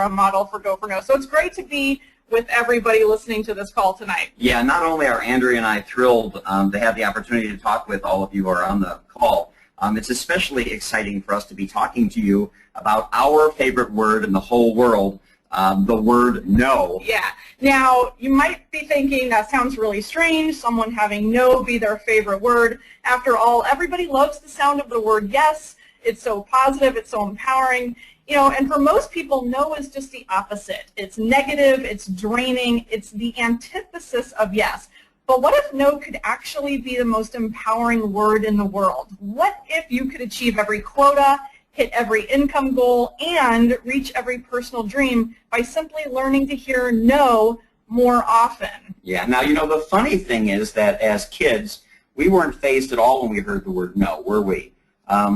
a model for Go for No. So it's great to be with everybody listening to this call tonight. Yeah, not only are Andrea and I thrilled to have the opportunity to talk with all of you who are on the call, it's especially exciting for us to be talking to you about our favorite word in the whole world, the word no. Yeah. Now, you might be thinking that sounds really strange, someone having no be their favorite word. After all, everybody loves the sound of the word yes. It's so positive, it's so empowering. You know, and for most people, no is just the opposite. It's negative, it's draining, it's the antithesis of yes. But what if no could actually be the most empowering word in the world? What if you could achieve every quota, hit every income goal, and reach every personal dream by simply learning to hear no more often? Yeah, now, you know, the funny thing is that as kids, we weren't fazed at all when we heard the word no, were we?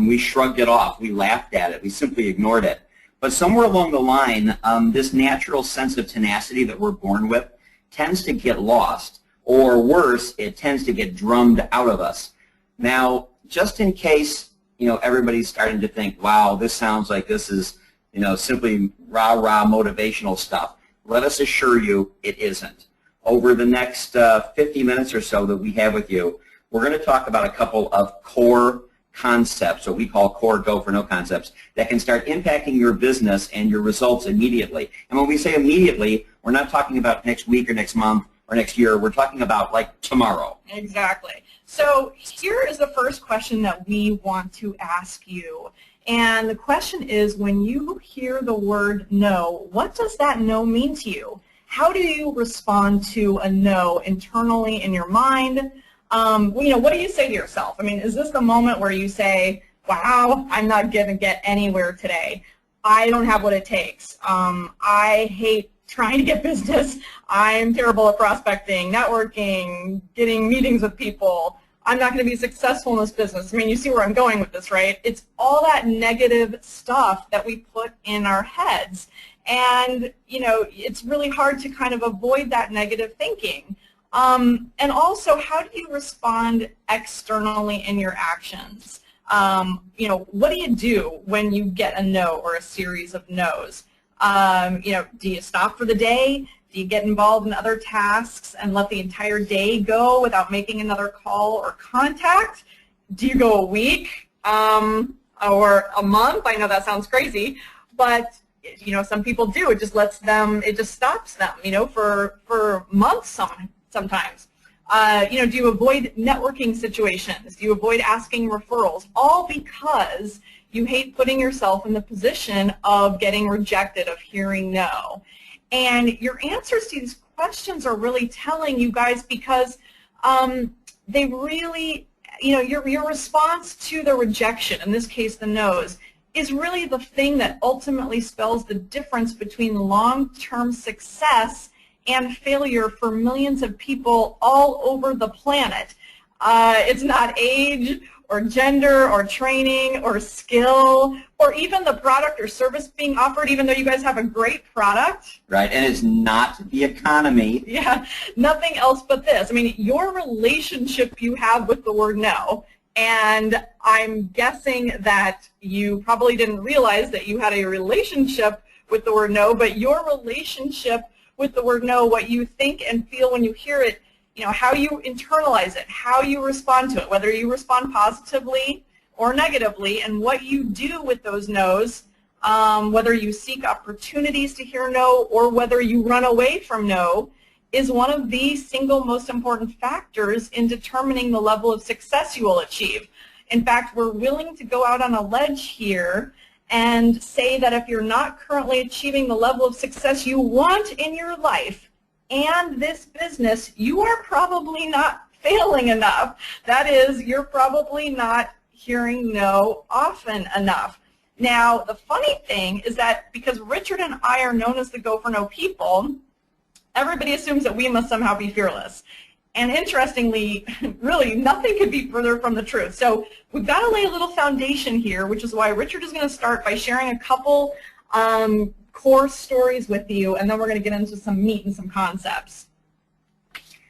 We shrugged it off, we laughed at it, we simply ignored it. But somewhere along the line, this natural sense of tenacity that we're born with tends to get lost, or worse, it tends to get drummed out of us. Now, just in case, you know, everybody's starting to think, wow, this sounds like this is, you know, simply rah-rah motivational stuff, let us assure you it isn't. Over the next 50 minutes or so that we have with you, we're going to talk about a couple of core concepts, what we call core Go for No concepts, that can start impacting your business and your results immediately. And when we say immediately, we're not talking about next week or next month or next year. We're talking about like tomorrow. Exactly. So here is the first question that we want to ask you. And the question is, when you hear the word no, what does that no mean to you? How do you respond to a no internally in your mind? You know, what do you say to yourself? I mean, is this the moment where you say, wow, I'm not going to get anywhere today. I don't have what it takes. I hate trying to get business. I'm terrible at prospecting, networking, getting meetings with people. I'm not going to be successful in this business. I mean, you see where I'm going with this, right? It's all that negative stuff that we put in our heads. And, you know, it's really hard to kind of avoid that negative thinking. And also, how do you respond externally in your actions? You know, what do you do when you get a no or a series of no's? You know, do you stop for the day? Do you get involved in other tasks and let the entire day go without making another call or contact? Do you go a week or a month? I know that sounds crazy, but you know, some people do. It just lets them, it just stops them, you know, for months sometimes. You know, do you avoid networking situations? Do you avoid asking referrals? All because you hate putting yourself in the position of getting rejected, of hearing no. And your answers to these questions are really telling, you guys, because they really, you know, your response to the rejection, in this case the no's, is really the thing that ultimately spells the difference between long-term success and failure for millions of people all over the planet. It's not age or gender or training or skill or even the product or service being offered, even though you guys have a great product. Right, and it's not the economy. Yeah, nothing else but this. I mean, your relationship you have with the word no, and I'm guessing that you probably didn't realize that you had a relationship with the word no, but your relationship with the word no, what you think and feel when you hear it, you know, how you internalize it, how you respond to it, whether you respond positively or negatively, and what you do with those no's, whether you seek opportunities to hear no or whether you run away from no, is one of the single most important factors in determining the level of success you will achieve. In fact, we're willing to go out on a ledge here and say that if you're not currently achieving the level of success you want in your life and this business, you are probably not failing enough. That is, you're probably not hearing no often enough. Now, the funny thing is that because Richard and I are known as the Go for No people, everybody assumes that we must somehow be fearless. And interestingly, really, nothing could be further from the truth. So we've got to lay a little foundation here, which is why Richard is going to start by sharing a couple core stories with you, and then we're going to get into some meat and some concepts.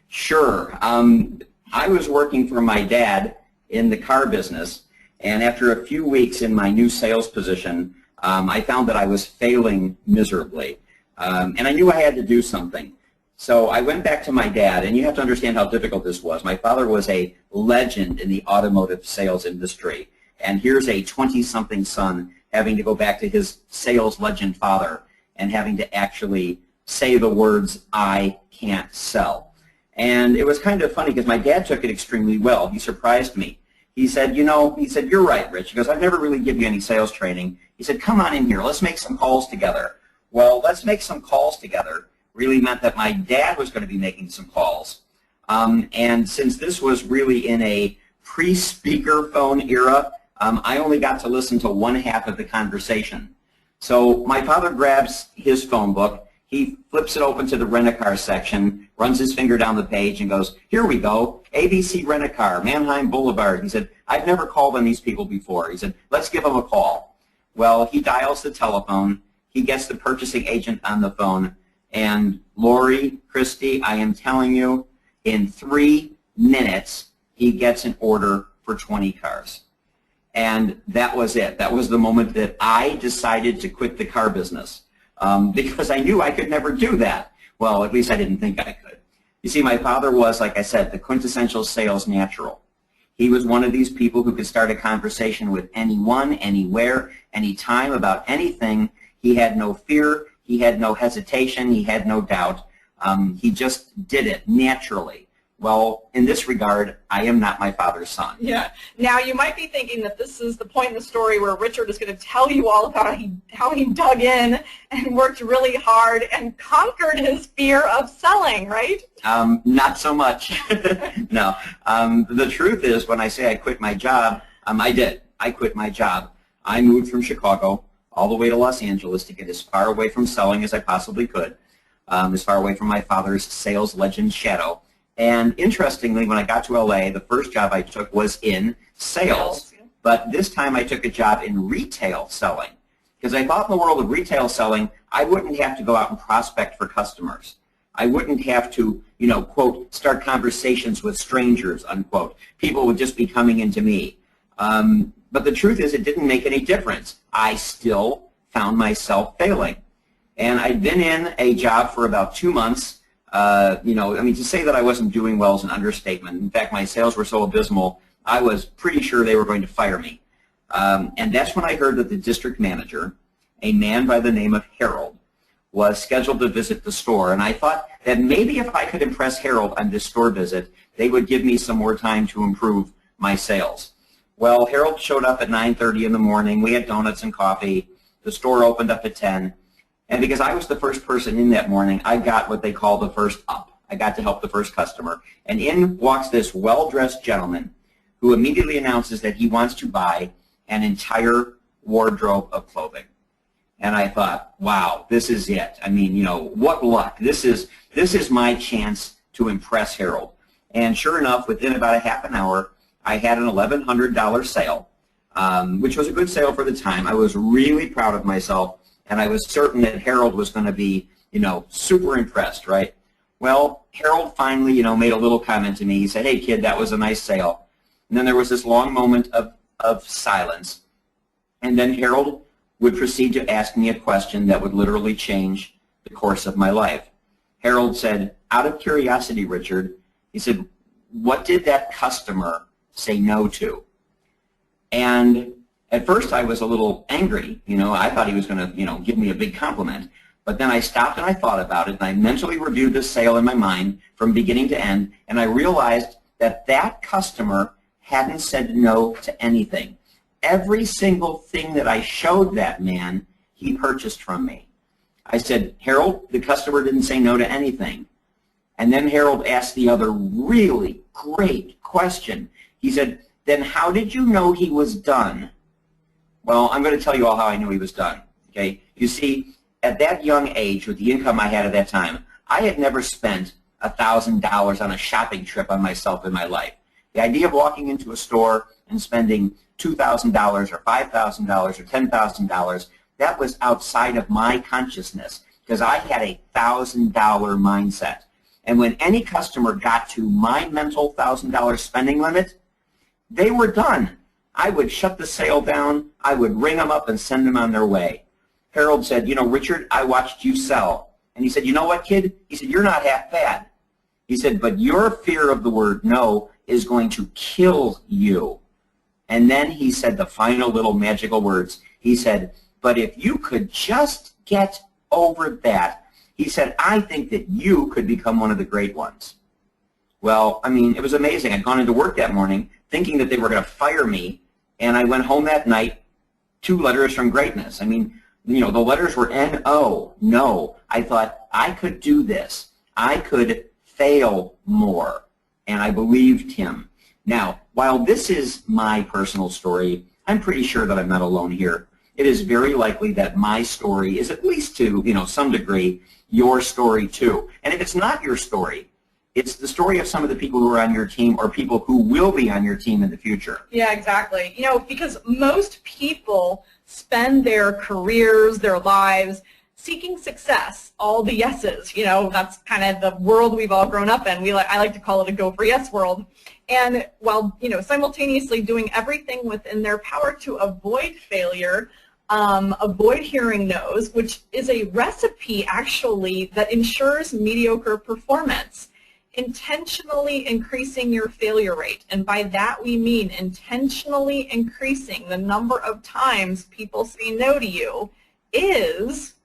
Sure. I was working for my dad in the car business, and after a few weeks in my new sales position, I found that I was failing miserably, and I knew I had to do something. So I went back to my dad, and you have to understand how difficult this was. My father was a legend in the automotive sales industry, and here's a 20-something son having to go back to his sales legend father and having to actually say the words, "I can't sell." And it was kind of funny because my dad took it extremely well. He surprised me. He said, "You're right, Rich." He goes, "I've never really given you any sales training." He said, "Come on in here. Let's make some calls together." Well, let's make some calls together really meant that my dad was going to be making some calls. And since this was really in a pre-speaker phone era, I only got to listen to one half of the conversation. So my father grabs his phone book. He flips it open to the rent-a-car section, runs his finger down the page, and goes, "Here we go, ABC Rent-A-Car, Manheim Boulevard." He said, "I've never called on these people before." He said, "Let's give them a call." Well, he dials the telephone. He gets the purchasing agent on the phone. And Lori, Christy, I am telling you, in 3 minutes, he gets an order for 20 cars. And that was it. That was the moment that I decided to quit the car business. Because I knew I could never do that. Well, at least I didn't think I could. You see, my father was, like I said, the quintessential sales natural. He was one of these people who could start a conversation with anyone, anywhere, anytime, about anything. He had no fear. He had no hesitation. He had no doubt. He just did it naturally. Well, in this regard, I am not my father's son. Yeah. Now, you might be thinking that this is the point in the story where Richard is going to tell you all about how he dug in and worked really hard and conquered his fear of selling, right? Not so much. No. The truth is, when I say I quit my job, I did. I quit my job. I moved from Chicago all the way to Los Angeles to get as far away from selling as I possibly could, as far away from my father's sales legend shadow. And interestingly, when I got to LA, the first job I took was in sales. But this time I took a job in retail selling. Because I thought in the world of retail selling, I wouldn't have to go out and prospect for customers. I wouldn't have to, quote, start conversations with strangers, unquote. People would just be coming into me. But the truth is, it didn't make any difference. I still found myself failing. And I'd been in a job for about 2 months. To say that I wasn't doing well is an understatement. In fact, my sales were so abysmal, I was pretty sure they were going to fire me. And that's when I heard that the district manager, a man by the name of Harold, was scheduled to visit the store. And I thought that maybe if I could impress Harold on this store visit, they would give me some more time to improve my sales. Well, Harold showed up at 9:30 in the morning. We had donuts and coffee. The store opened up at 10. And because I was the first person in that morning, I got what they call the first up. I got to help the first customer. And in walks this well-dressed gentleman who immediately announces that he wants to buy an entire wardrobe of clothing. And I thought, wow, this is it. I mean, what luck. This is my chance to impress Harold. And sure enough, within about a half an hour, I had an $1,100 sale, which was a good sale for the time. I was really proud of myself. And I was certain that Harold was going to be, super impressed, right? Well, Harold finally, made a little comment to me. He said, "Hey, kid, that was a nice sale." And then there was this long moment of silence. And then Harold would proceed to ask me a question that would literally change the course of my life. Harold said, "Out of curiosity, Richard," he said, "what did that customer say no to?" And at first, I was a little angry. I thought he was going to, give me a big compliment. But then I stopped and I thought about it, and I mentally reviewed this sale in my mind from beginning to end, and I realized that that customer hadn't said no to anything. Every single thing that I showed that man, he purchased from me. I said, "Harold, the customer didn't say no to anything." And then Harold asked the other really great question. He said, "Then how did you know he was done?" Well, I'm going to tell you all how I knew he was done. Okay? You see, at that young age, with the income I had at that time, I had never spent $1,000 on a shopping trip on myself in my life. The idea of walking into a store and spending $2,000 or $5,000 or $10,000, that was outside of my consciousness because I had a $1,000 mindset. And when any customer got to my mental $1,000 spending limit, they were done. I would shut the sale down, I would ring them up and send them on their way. Harold said, you know, Richard, I watched you sell. And he said, you know what, kid? He said, you're not half bad. He said, but your fear of the word no is going to kill you. And then he said the final little magical words. He said, but if you could just get over that, he said, I think that you could become one of the great ones. Well, I mean, it was amazing. I'd gone into work that morning thinking that they were going to fire me, and I went home that night, 2 letters from greatness. I mean, you know, the letters were N-O, no. I thought, I could do this. I could fail more, and I believed him. Now, while this is my personal story, I'm pretty sure that I'm not alone here. It is very likely that my story is at least to, you know, some degree, your story too. And if it's not your story, it's the story of some of the people who are on your team or people who will be on your team in the future. Yeah, exactly. You know, because most people spend their careers, their lives, seeking success, all the yeses. You know, that's kind of the world we've all grown up in. I like to call it a go for yes world. And while, you know, simultaneously doing everything within their power to avoid failure, avoid hearing no's, which is a recipe actually that ensures mediocre performance. Intentionally increasing your failure rate, and by that we mean intentionally increasing the number of times people say no to you, is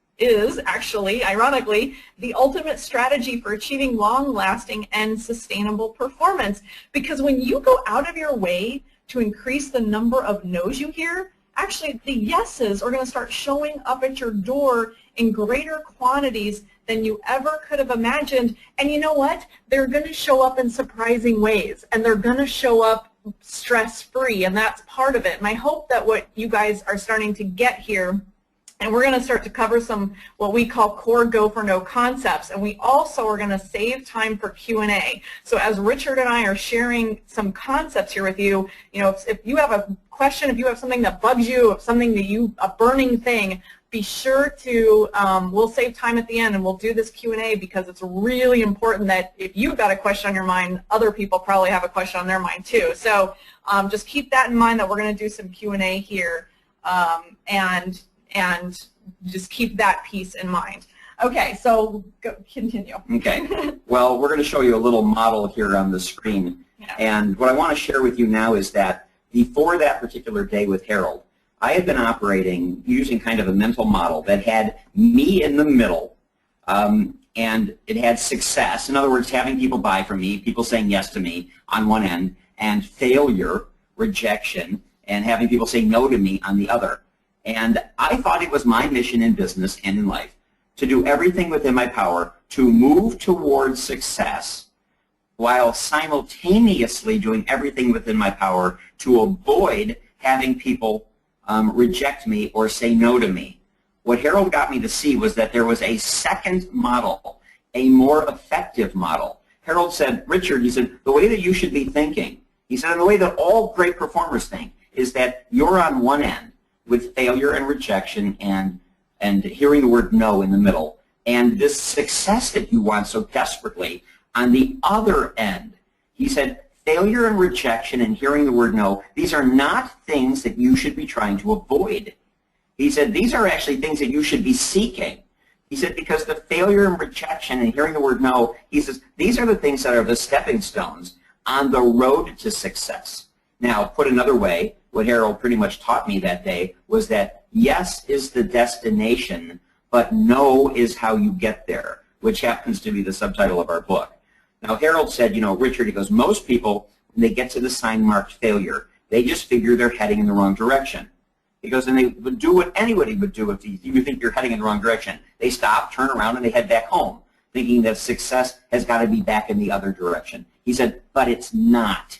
actually, ironically, the ultimate strategy for achieving long-lasting and sustainable performance. Because when you go out of your way to increase the number of no's you hear, actually the yeses are going to start showing up at your door in greater quantities than you ever could have imagined. And you know what? They're going to show up in surprising ways, and they're going to show up stress-free, and that's part of it. And I hope that what you guys are starting to get here, and we're going to start to cover some what we call core go for no concepts, and we also are going to save time for Q&A. So as Richard and I are sharing some concepts here with you, you know, if you have a question, if you have something that bugs you, if something that a burning thing, be sure to, we'll save time at the end and we'll do this Q&A, because it's really important that if you've got a question on your mind, other people probably have a question on their mind too. So just keep that in mind, that we're going to do some Q&A here, and just keep that piece in mind. Okay, so continue. Okay. Well, we're going to show you a little model here on the screen. Yeah. And what I want to share with you now is that before that particular day with Harold, I had been operating using kind of a mental model that had me in the middle, and it had success. In other words, having people buy from me, people saying yes to me on one end, and failure, rejection, and having people say no to me on the other. And I thought it was my mission in business and in life to do everything within my power to move towards success while simultaneously doing everything within my power to avoid having people reject me or say no to me. What Harold got me to see was that there was a second model, a more effective model. Harold said, Richard, he said, the way that you should be thinking, he said, and the way that all great performers think, is that you're on one end with failure and rejection and hearing the word no in the middle, and this success that you want so desperately on the other end. He said, failure and rejection and hearing the word no, these are not things that you should be trying to avoid. He said, these are actually things that you should be seeking. He said, because the failure and rejection and hearing the word no, he says, these are the things that are the stepping stones on the road to success. Now, put another way, what Harold pretty much taught me that day was that yes is the destination, but no is how you get there, which happens to be the subtitle of our book. Now, Harold said, you know, Richard, he goes, most people, when they get to the sign marked failure, they just figure they're heading in the wrong direction. He goes, and they would do what anybody would do if you think you're heading in the wrong direction. They stop, turn around, and they head back home, thinking that success has got to be back in the other direction. He said, but it's not.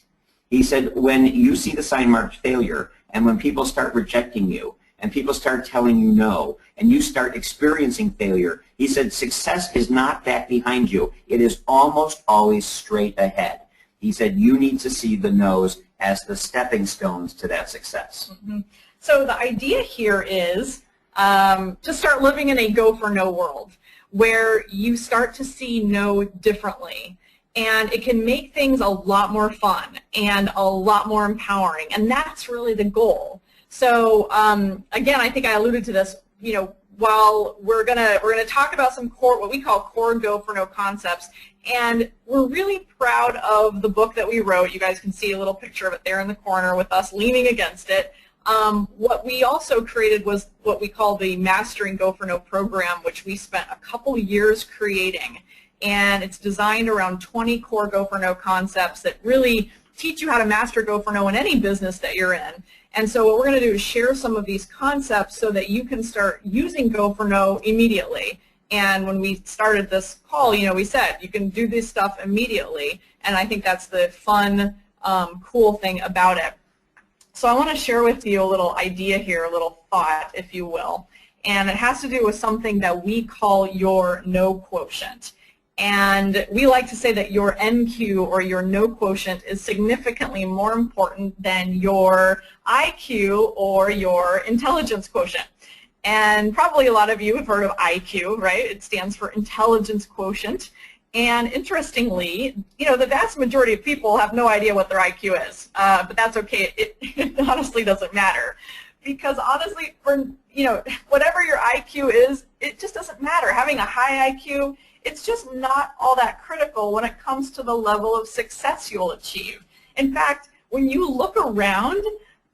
He said, when you see the sign marked failure, and when people start rejecting you, and people start telling you no, and you start experiencing failure, he said, success is not back behind you. It is almost always straight ahead. He said, you need to see the no's as the stepping stones to that success. Mm-hmm. So the idea here is to start living in a go for no world, where you start to see no differently. And it can make things a lot more fun and a lot more empowering, and that's really the goal. So again, I think I alluded to this, while we're gonna talk about some core, what we call core Go for No concepts, and we're really proud of the book that we wrote. You guys can see a little picture of it there in the corner with us leaning against it. What we also created was what we call the Mastering Go for No program, which we spent a couple years creating. And it's designed around 20 core Go for No concepts that really teach you how to master Go for No in any business that you're in. And so what we're going to do is share some of these concepts so that you can start using Go for No immediately. And when we started this call, we said you can do this stuff immediately. And I think that's the fun, cool thing about it. So I want to share with you a little idea here, a little thought, if you will. And it has to do with something that we call your no quotient. And we like to say that your NQ, or your no quotient, is significantly more important than your IQ or your intelligence quotient. And probably a lot of you have heard of IQ, right? It stands for intelligence quotient. And interestingly, the vast majority of people have no idea what their IQ is. But that's okay. It honestly doesn't matter. Because honestly, for whatever your IQ is, it just doesn't matter. Having a high IQ, it's just not all that critical when it comes to the level of success you'll achieve. In fact, when you look around,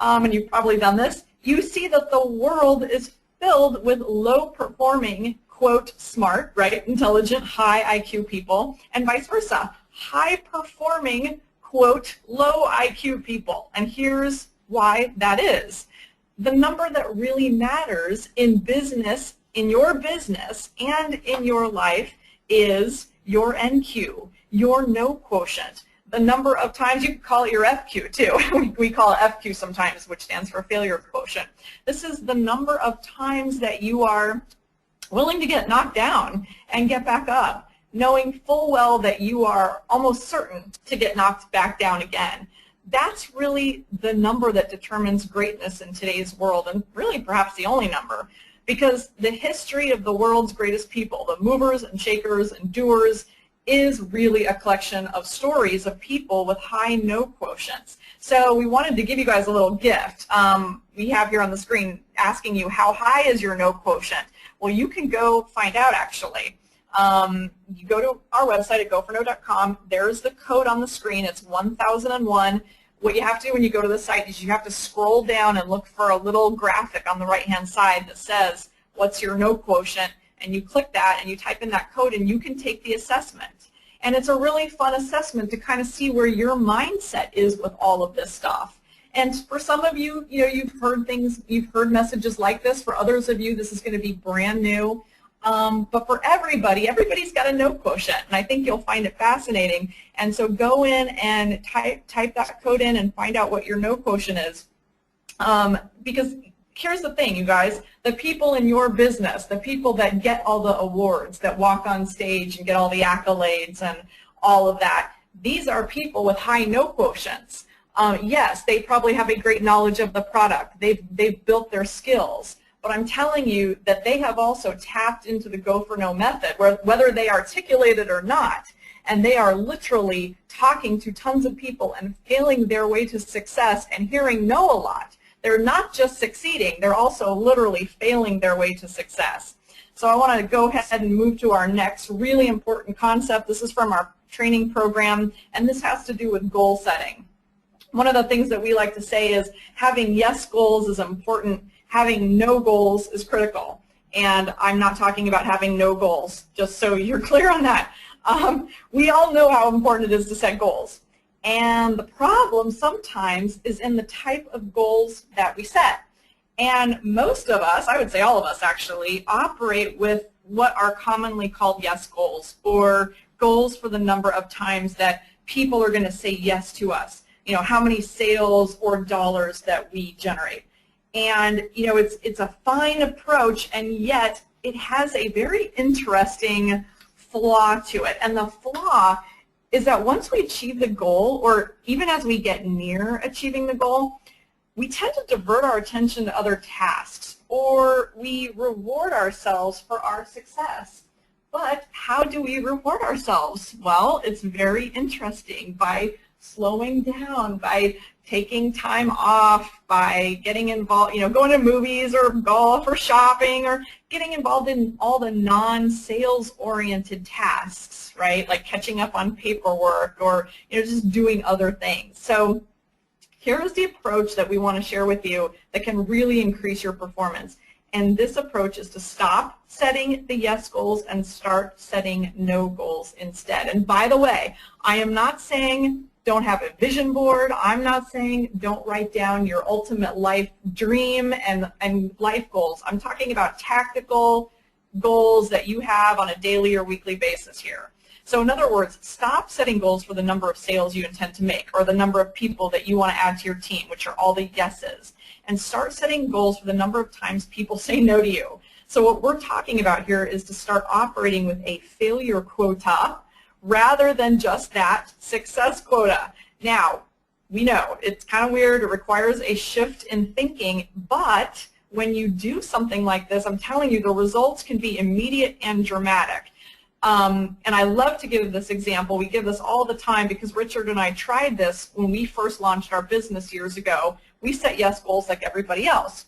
and you've probably done this, you see that the world is filled with low-performing, quote, smart, right, intelligent, high IQ people, and vice versa, high-performing, quote, low IQ people. And here's why that is. The number that really matters in business, in your business, and in your life is your NQ, your no quotient. The number of times, you can call it your FQ too. We call it FQ sometimes, which stands for failure quotient. This is the number of times that you are willing to get knocked down and get back up, knowing full well that you are almost certain to get knocked back down again. That's really the number that determines greatness in today's world, and really perhaps the only number. Because the history of the world's greatest people, the movers and shakers and doers, is really a collection of stories of people with high no quotients. So we wanted to give you guys a little gift. We have here on the screen asking you, how high is your no quotient? Well, you can go find out, actually. You go to our website at goforno.com. There's the code on the screen. It's 1001. What you have to do when you go to the site is you have to scroll down and look for a little graphic on the right-hand side that says, what's your no quotient? And you click that and you type in that code and you can take the assessment. And it's a really fun assessment to kind of see where your mindset is with all of this stuff. And for some of you, you've heard messages like this. For others of you, this is going to be brand new. But for everybody, everybody's got a no quotient, and I think you'll find it fascinating. And so go in and type that code in and find out what your no quotient is. Because here's the thing, you guys, the people in your business, the people that get all the awards, that walk on stage and get all the accolades and all of that, these are people with high no quotients. Yes, they probably have a great knowledge of the product. They've built their skills. But I'm telling you that they have also tapped into the Go for No method, whether they articulate it or not, and they are literally talking to tons of people and failing their way to success and hearing no a lot. They're not just succeeding, they're also literally failing their way to success. So I want to go ahead and move to our next really important concept. This is from our training program, and this has to do with goal setting. One of the things that we like to say is having yes goals is important. Having no goals is critical, and I'm not talking about having no goals, just so you're clear on that. We all know how important it is to set goals, and the problem sometimes is in the type of goals that we set. And most of us, I would say all of us actually, operate with what are commonly called yes goals, or goals for the number of times that people are going to say yes to us. How many sales or dollars that we generate. And it's a fine approach, and yet it has a very interesting flaw to it. And the flaw is that once we achieve the goal, or even as we get near achieving the goal, we tend to divert our attention to other tasks, or we reward ourselves for our success. But how do we reward ourselves? Well, it's very interesting, by slowing down, by taking time off, by getting involved, going to movies or golf or shopping, or getting involved in all the non-sales oriented tasks, right? Like catching up on paperwork, or just doing other things. So here is the approach that we want to share with you that can really increase your performance. And this approach is to stop setting the yes goals and start setting no goals instead. And by the way, I am not saying don't have a vision board. I'm not saying don't write down your ultimate life dream and life goals. I'm talking about tactical goals that you have on a daily or weekly basis here. So in other words, stop setting goals for the number of sales you intend to make, or the number of people that you want to add to your team, which are all the yeses, and start setting goals for the number of times people say no to you. So what we're talking about here is to start operating with a failure quota rather than just that success quota. Now, we know it's kind of weird, it requires a shift in thinking, but when you do something like this, I'm telling you, the results can be immediate and dramatic. And I love to give this example. We give this all the time because Richard and I tried this when we first launched our business years ago. We set yes goals like everybody else.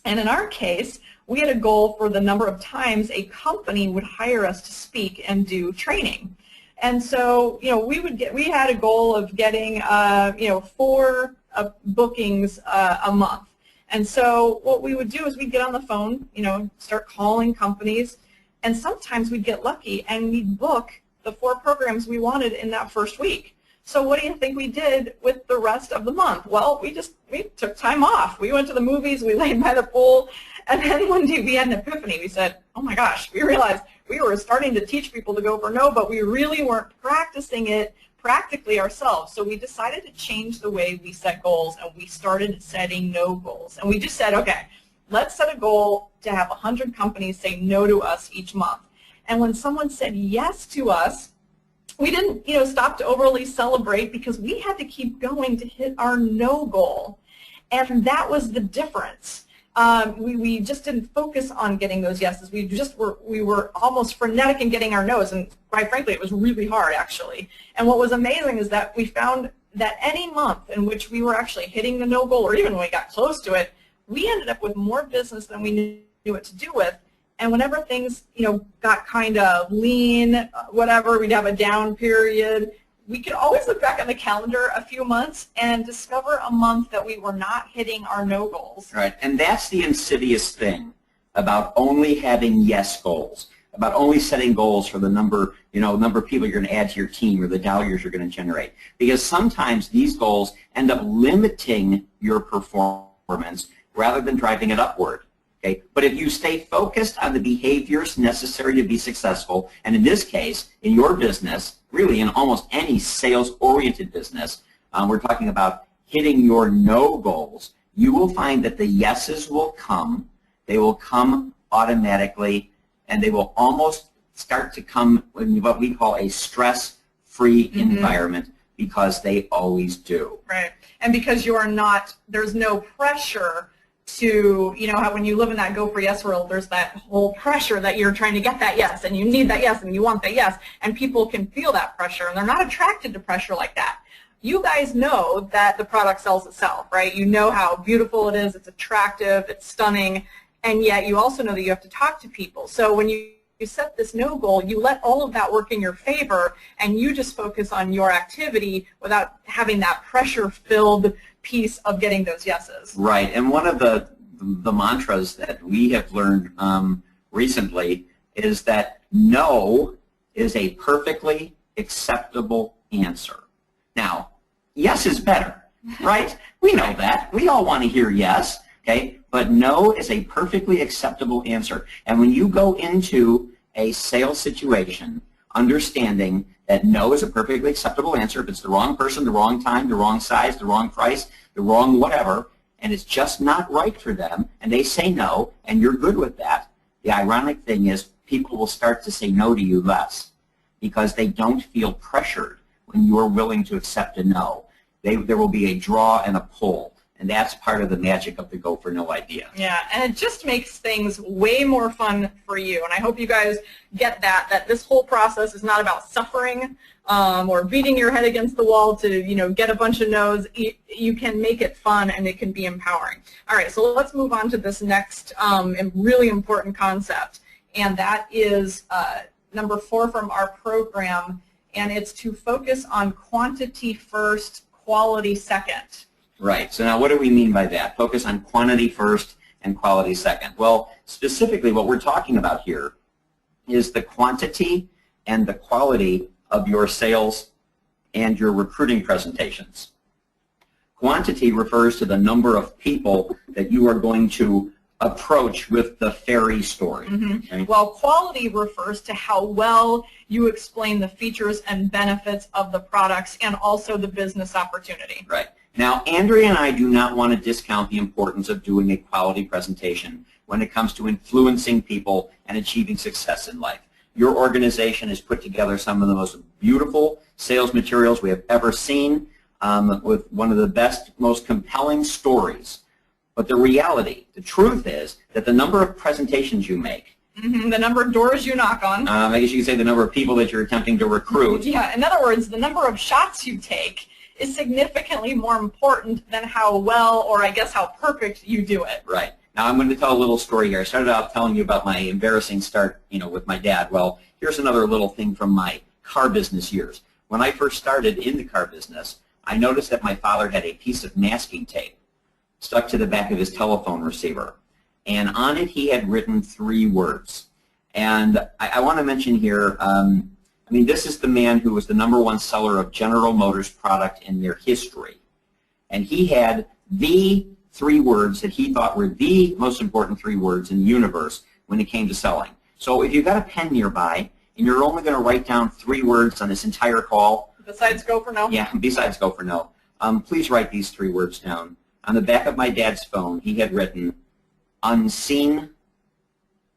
And in our case, we had a goal for the number of times a company would hire us to speak and do training. And so, we had a goal of getting, 4 bookings a month. And so what we would do is we'd get on the phone, start calling companies. And sometimes we'd get lucky and we'd book the 4 programs we wanted in that first week. So what do you think we did with the rest of the month? Well, we took time off. We went to the movies, we laid by the pool, and then one day we had an epiphany. We said, oh my gosh, we realized we were starting to teach people to go for no, but we really weren't practicing it practically ourselves. So we decided to change the way we set goals, and we started setting no goals. And we just said, okay, let's set a goal to have 100 companies say no to us each month. And when someone said yes to us, we didn't stop to overly celebrate, because we had to keep going to hit our no goal. And that was the difference. We just didn't focus on getting those yeses. We were almost frenetic in getting our no's, and quite frankly, it was really hard, actually. And what was amazing is that we found that any month in which we were actually hitting the no goal, or even when we got close to it, we ended up with more business than we knew what to do with. And whenever things, got kind of lean, whatever, we'd have a down period, we could always look back on the calendar a few months and discover a month that we were not hitting our no goals. Right, and that's the insidious thing about only having yes goals, about only setting goals for the number of people you're going to add to your team or the dollars you're going to generate. Because sometimes these goals end up limiting your performance rather than driving it upward. Okay? But if you stay focused on the behaviors necessary to be successful, and in this case, in your business, really in almost any sales-oriented business, we're talking about hitting your no goals, you will find that the yeses will come. They will come automatically, and they will almost start to come in what we call a stress-free environment, because they always do. Right, and because there's no pressure to, how when you live in that go for yes world, there's that whole pressure that you're trying to get that yes, and you need that yes, and you want that yes, and people can feel that pressure, and they're not attracted to pressure like that. You guys know that the product sells itself, right? You know how beautiful it is, it's attractive, it's stunning, and yet you also know that you have to talk to people. So when you set this no goal, you let all of that work in your favor, and you just focus on your activity without having that pressure-filled piece of getting those yeses. Right, and one of the mantras that we have learned recently is that no is a perfectly acceptable answer. Now, yes is better, right? We know that. We all want to hear yes, okay? But no is a perfectly acceptable answer. And when you go into a sales situation, understanding that no is a perfectly acceptable answer, if it's the wrong person, the wrong time, the wrong size, the wrong price, the wrong whatever, and it's just not right for them, and they say no, and you're good with that, the ironic thing is people will start to say no to you less, because they don't feel pressured when you're willing to accept a no. There will be a draw and a pull. And that's part of the magic of the Go for No idea. Yeah, and it just makes things way more fun for you. And I hope you guys get that this whole process is not about suffering or beating your head against the wall to, get a bunch of no's. You can make it fun and it can be empowering. All right, so let's move on to this next really important concept. And that is number 4 from our program. And it's to focus on quantity first, quality second. Right. So now what do we mean by that? Focus on quantity first and quality second. Well, specifically what we're talking about here is the quantity and the quality of your sales and your recruiting presentations. Quantity refers to the number of people that you are going to approach with the fairy story. Okay? Well, quality refers to how well you explain the features and benefits of the products and also the business opportunity. Right. Now, Andrea and I do not want to discount the importance of doing a quality presentation when it comes to influencing people and achieving success in life. Your organization has put together some of the most beautiful sales materials we have ever seen with one of the best, most compelling stories. But the reality, the truth is that the number of presentations you make, the number of doors you knock on. I guess you could say the number of people that you're attempting to recruit. Yeah, in other words, the number of shots you take is significantly more important than how well, or I guess how perfect you do it. Right. Now I'm going to tell a little story here. I started out telling you about my embarrassing start, with my dad. Well, here's another little thing from my car business years. When I first started in the car business, I noticed that my father had a piece of masking tape stuck to the back of his telephone receiver. And on it he had written 3 words. And I want to mention here, this is the man who was the #1 seller of General Motors product in their history. And he had the 3 words that he thought were the most important 3 words in the universe when it came to selling. So if you've got a pen nearby and you're only going to write down 3 words on this entire call. Besides Go for No? Yeah, besides Go for No. Please write these 3 words down. On the back of my dad's phone, he had written, unseen,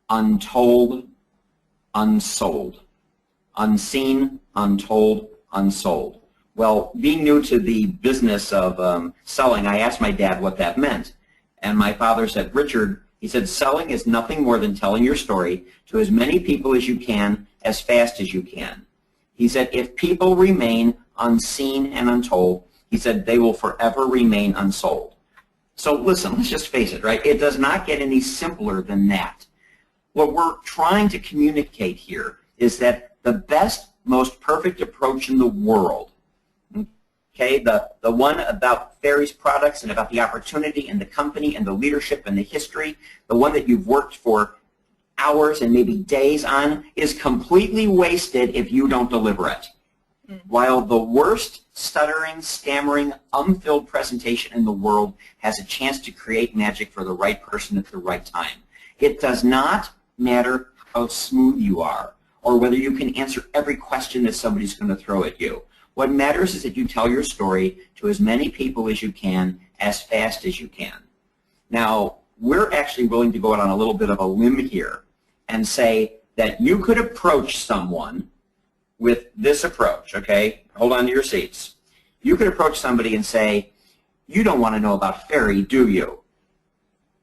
untold, unsold. Unseen, untold, unsold. Well, being new to the business of selling, I asked my dad what that meant. And my father said, Richard, he said, selling is nothing more than telling your story to as many people as you can, as fast as you can. He said, if people remain unseen and untold, he said, they will forever remain unsold. So listen, let's just face it, right? It does not get any simpler than that. What we're trying to communicate here is that the best, most perfect approach in the world, okay, the one about Fairy's products and about the opportunity and the company and the leadership and the history, the one that you've worked for hours and maybe days on, is completely wasted if you don't deliver it. While the worst stuttering, stammering, unfilled presentation in the world has a chance to create magic for the right person at the right time. It does not matter how smooth you are or whether you can answer every question that somebody's going to throw at you. What matters is that you tell your story to as many people as you can, as fast as you can. Now, we're actually willing to go out on a little bit of a limb here and say that you could approach someone with this approach, okay? Hold on to your seats. You could approach somebody and say, you don't want to know about Fairy, do you?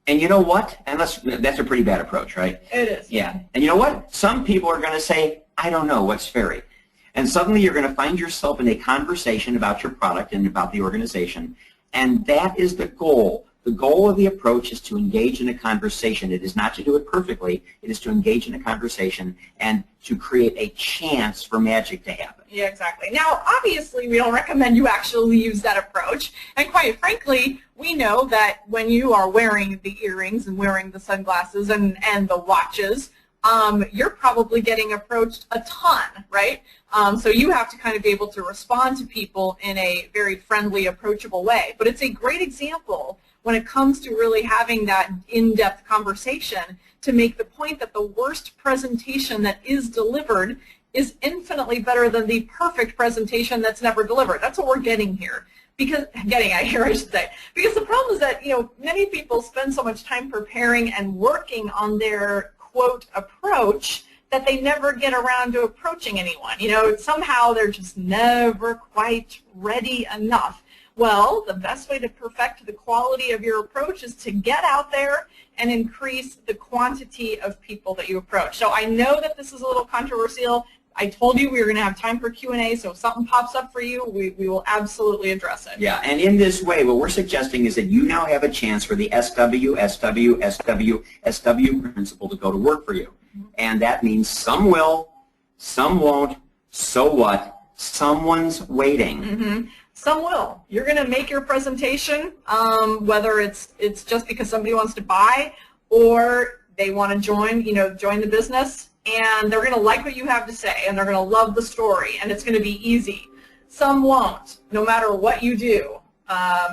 And you know what? And that's a pretty bad approach, right? It is. Yeah. And you know what? Some people are going to say, I don't know, what's Fairy? And suddenly you're going to find yourself in a conversation about your product and about the organization. And that is the goal. The goal of the approach is to engage in a conversation. It is not to do it perfectly. It is to engage in a conversation and to create a chance for magic to happen. Yeah, exactly. Now, obviously, we don't recommend you actually use that approach. And quite frankly, we know that when you are wearing the earrings and wearing the sunglasses and the watches, you're probably getting approached a ton, right? So you have to kind of be able to respond to people in a very friendly, approachable way. But it's a great example when it comes to really having that in-depth conversation to make the point that the worst presentation that is delivered is infinitely better than the perfect presentation that's never delivered. That's what we're getting here. Because the problem is that, many people spend so much time preparing and working on their, quote, approach that they never get around to approaching anyone. Somehow they're just never quite ready enough. Well, the best way to perfect the quality of your approach is to get out there and increase the quantity of people that you approach. So I know that this is a little controversial. I told you we were going to have time for Q&A, so if something pops up for you, we will absolutely address it. Yeah, and in this way, what we're suggesting is that you now have a chance for the SW principle to go to work for you. And that means some will, some won't, so what? Someone's waiting. Some will. You're going to make your presentation, whether it's just because somebody wants to buy or they want to join the business, and they're going to like what you have to say, and they're going to love the story, and it's going to be easy. Some won't, no matter what you do,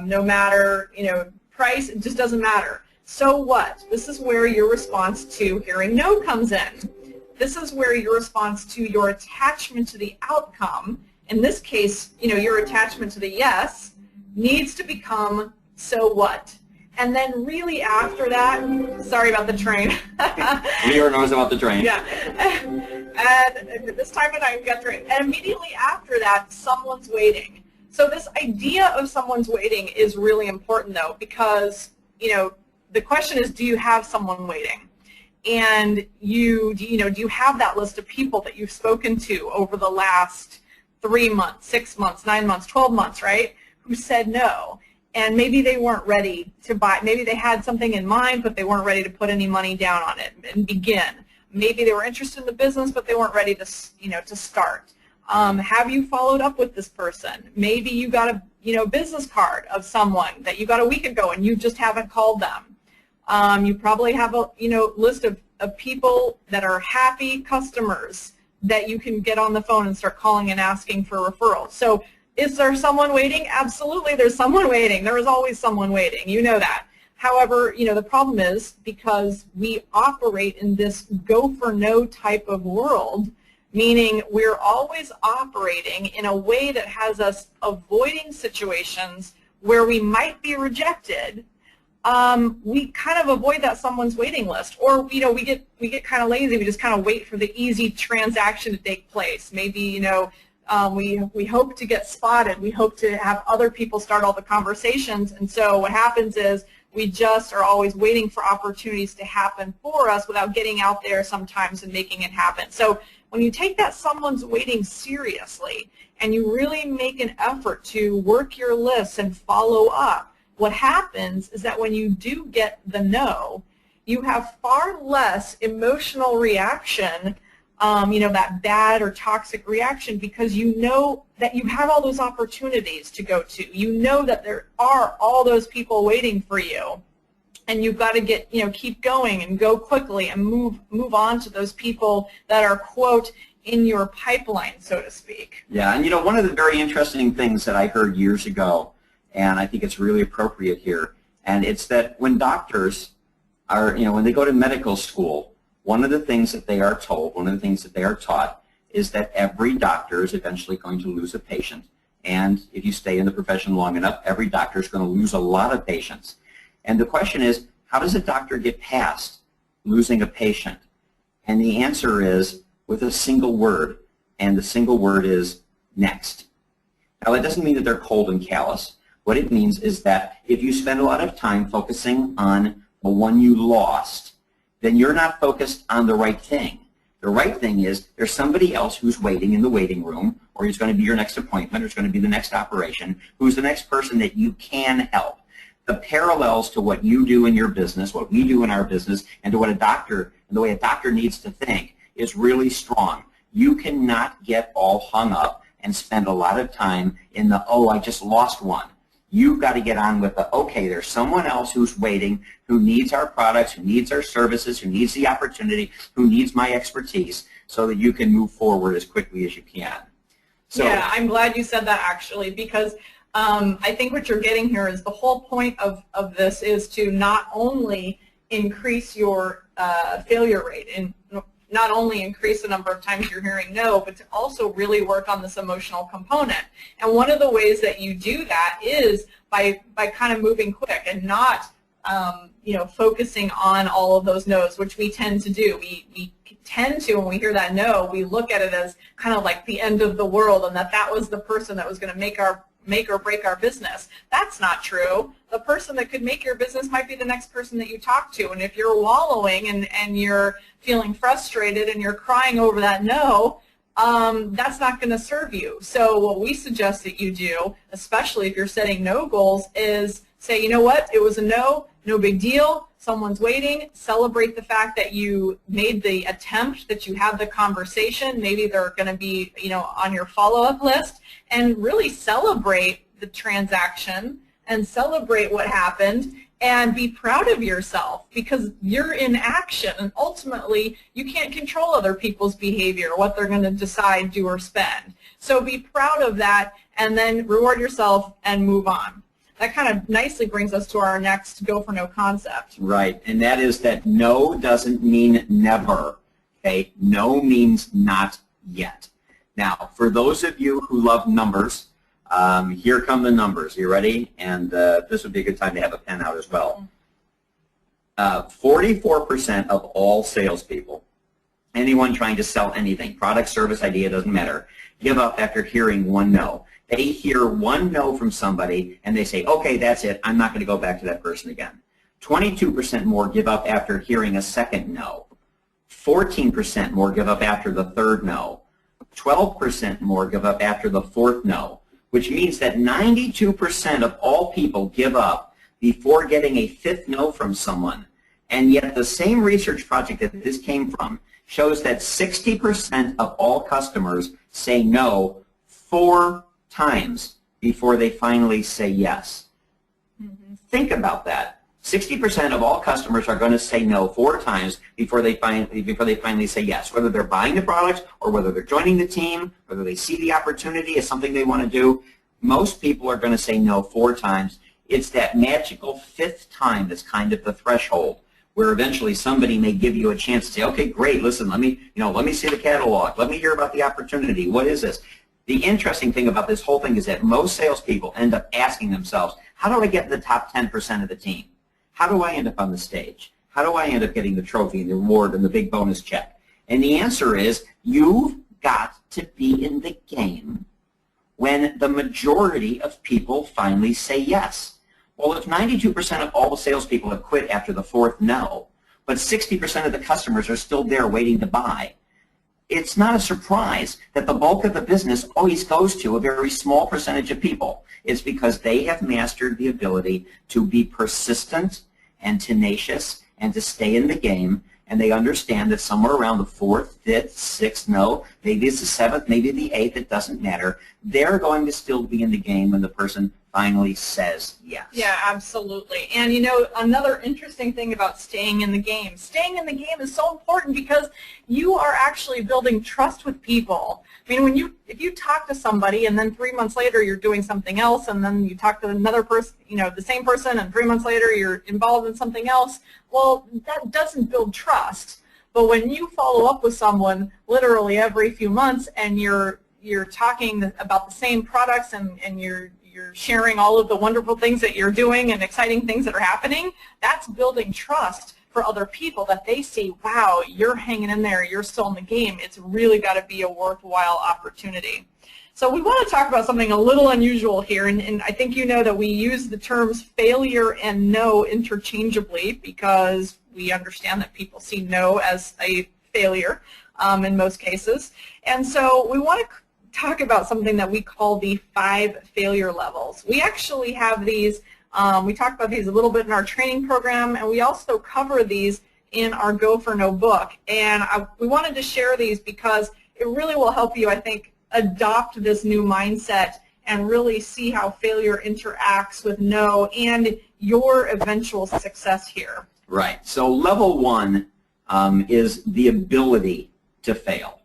no matter, price, it just doesn't matter. So what? This is where your response to hearing no comes in. This is where your response to your attachment to the outcome, in this case, your attachment to the yes, needs to become so what? And then really after that, sorry about the train. Leora knows about the train. Yeah. And this time when I got train. And immediately after that, someone's waiting. So this idea of someone's waiting is really important though, because, the question is, do you have someone waiting? And do you have that list of people that you've spoken to over the last 3 months, 6 months, 9 months, 12 months, right, who said no? And maybe they weren't ready to buy. Maybe they had something in mind, but they weren't ready to put any money down on it and begin. Maybe they were interested in the business, but they weren't ready to, to start. Have you followed up with this person? Maybe you got a, business card of someone that you got a week ago and you just haven't called them. You probably have a, list of people that are happy customers that you can get on the phone and start calling and asking for referrals. So is there someone waiting? Absolutely, there's someone waiting. There is always someone waiting. You know that. However, the problem is because we operate in this go for no type of world, meaning we're always operating in a way that has us avoiding situations where we might be rejected. We kind of avoid that someone's waiting list, or we get kind of lazy. We just kind of wait for the easy transaction to take place. Maybe we hope to get spotted. We hope to have other people start all the conversations, and so what happens is we just are always waiting for opportunities to happen for us without getting out there sometimes and making it happen. So when you take that someone's waiting seriously and you really make an effort to work your lists and follow up, what happens is that when you do get the no, you have far less emotional reaction, that bad or toxic reaction, because you know that you have all those opportunities to go to. You know that there are all those people waiting for you, and you've got to keep going and go quickly and move on to those people that are, quote, in your pipeline, so to speak. Yeah, and one of the very interesting things that I heard years ago, and I think it's really appropriate here, and it's that when doctors are, when they go to medical school, one of the things that they are told, one of the things that they are taught, is that every doctor is eventually going to lose a patient. And if you stay in the profession long enough, every doctor is going to lose a lot of patients. And the question is, how does a doctor get past losing a patient? And the answer is with a single word, and the single word is next. Now, that doesn't mean that they're cold and callous. What it means is that if you spend a lot of time focusing on the one you lost, then you're not focused on the right thing. The right thing is there's somebody else who's waiting in the waiting room, or who's going to be your next appointment, or is going to be the next operation, who's the next person that you can help. The parallels to what you do in your business, what we do in our business, and to what a doctor, and the way a doctor needs to think is really strong. You cannot get all hung up and spend a lot of time in the, oh, I just lost one. You've got to get on with the, okay, there's someone else who's waiting, who needs our products, who needs our services, who needs the opportunity, who needs my expertise, so that you can move forward as quickly as you can. So, yeah, I'm glad you said that, actually, because I think what you're getting here is the whole point of this is to not only increase your failure rate and not only increase the number of times you're hearing no, but to also really work on this emotional component. And one of the ways that you do that is by kind of moving quick and not focusing on all of those no's, which we tend to do. We tend to, when we hear that no, we look at it as kind of like the end of the world, and that was the person that was going to make our make or break our business. That's not true. The person that could make your business might be the next person that you talk to. And if you're wallowing and you're feeling frustrated and you're crying over that no, that's not going to serve you. So what we suggest that you do, especially if you're setting no goals, is say, you know what, it was a no, no big deal. Someone's waiting. Celebrate the fact that you made the attempt, that you had the conversation. Maybe they're going to be, on your follow-up list, and really celebrate the transaction and celebrate what happened and be proud of yourself because you're in action, and ultimately you can't control other people's behavior, what they're going to decide, do, or spend. So be proud of that and then reward yourself and move on. That kind of nicely brings us to our next go for no concept. Right, and that is that no doesn't mean never. Okay, no means not yet. Now, for those of you who love numbers, here come the numbers. You ready? And this would be a good time to have a pen out as well. 44% of all salespeople, anyone trying to sell anything, product, service, idea, doesn't matter, give up after hearing one no. They hear one no from somebody and they say, okay, that's it, I'm not going to go back to that person again. 22% more give up after hearing a second no. 14% more give up after the third no. 12% more give up after the fourth no, which means that 92% of all people give up before getting a fifth no from someone. And yet the same research project that this came from shows that 60% of all customers say no 4 times before they finally say yes. Think about that. 60% of all customers are going to say no 4 times before they finally say yes, whether they're buying the product or whether they're joining the team, whether they see the opportunity as something they want to do. Most people are going to say no 4 times. It's that magical 5th time that's kind of the threshold where eventually somebody may give you a chance to say, okay, great, listen, let me see the catalog. Let me hear about the opportunity. What is this? The interesting thing about this whole thing is that most salespeople end up asking themselves, how do I get in the top 10% of the team? How do I end up on the stage? How do I end up getting the trophy and the reward and the big bonus check? And the answer is you've got to be in the game when the majority of people finally say yes. Well, if 92% of all the salespeople have quit after the 4th no, but 60% of the customers are still there waiting to buy, it's not a surprise that the bulk of the business always goes to a very small percentage of people. It's because they have mastered the ability to be persistent and tenacious and to stay in the game, and they understand that somewhere around the 4th, 5th, 6th no, maybe it's the 7th, maybe the 8th, it doesn't matter. They're going to still be in the game when the person finally says yes. Yeah, absolutely. And another interesting thing about staying in the game. Staying in the game is so important because you are actually building trust with people. I mean, if you talk to somebody and then 3 months later you're doing something else, and then you talk to another person, the same person, and 3 months later you're involved in something else, well, that doesn't build trust. But when you follow up with someone literally every few months and you're talking about the same products and you're sharing all of the wonderful things that you're doing and exciting things that are happening, that's building trust for other people, that they see, wow, you're hanging in there, you're still in the game. It's really got to be a worthwhile opportunity. So we want to talk about something a little unusual here, and I think you know that we use the terms failure and no interchangeably because we understand that people see no as a failure in most cases. And so we want to talk about something that we call the 5 failure levels. We actually have these, we talked about these a little bit in our training program, and we also cover these in our Go for No book. And we wanted to share these because it really will help you, I think, adopt this new mindset and really see how failure interacts with no and your eventual success here. Right. So level 1 is the ability to fail.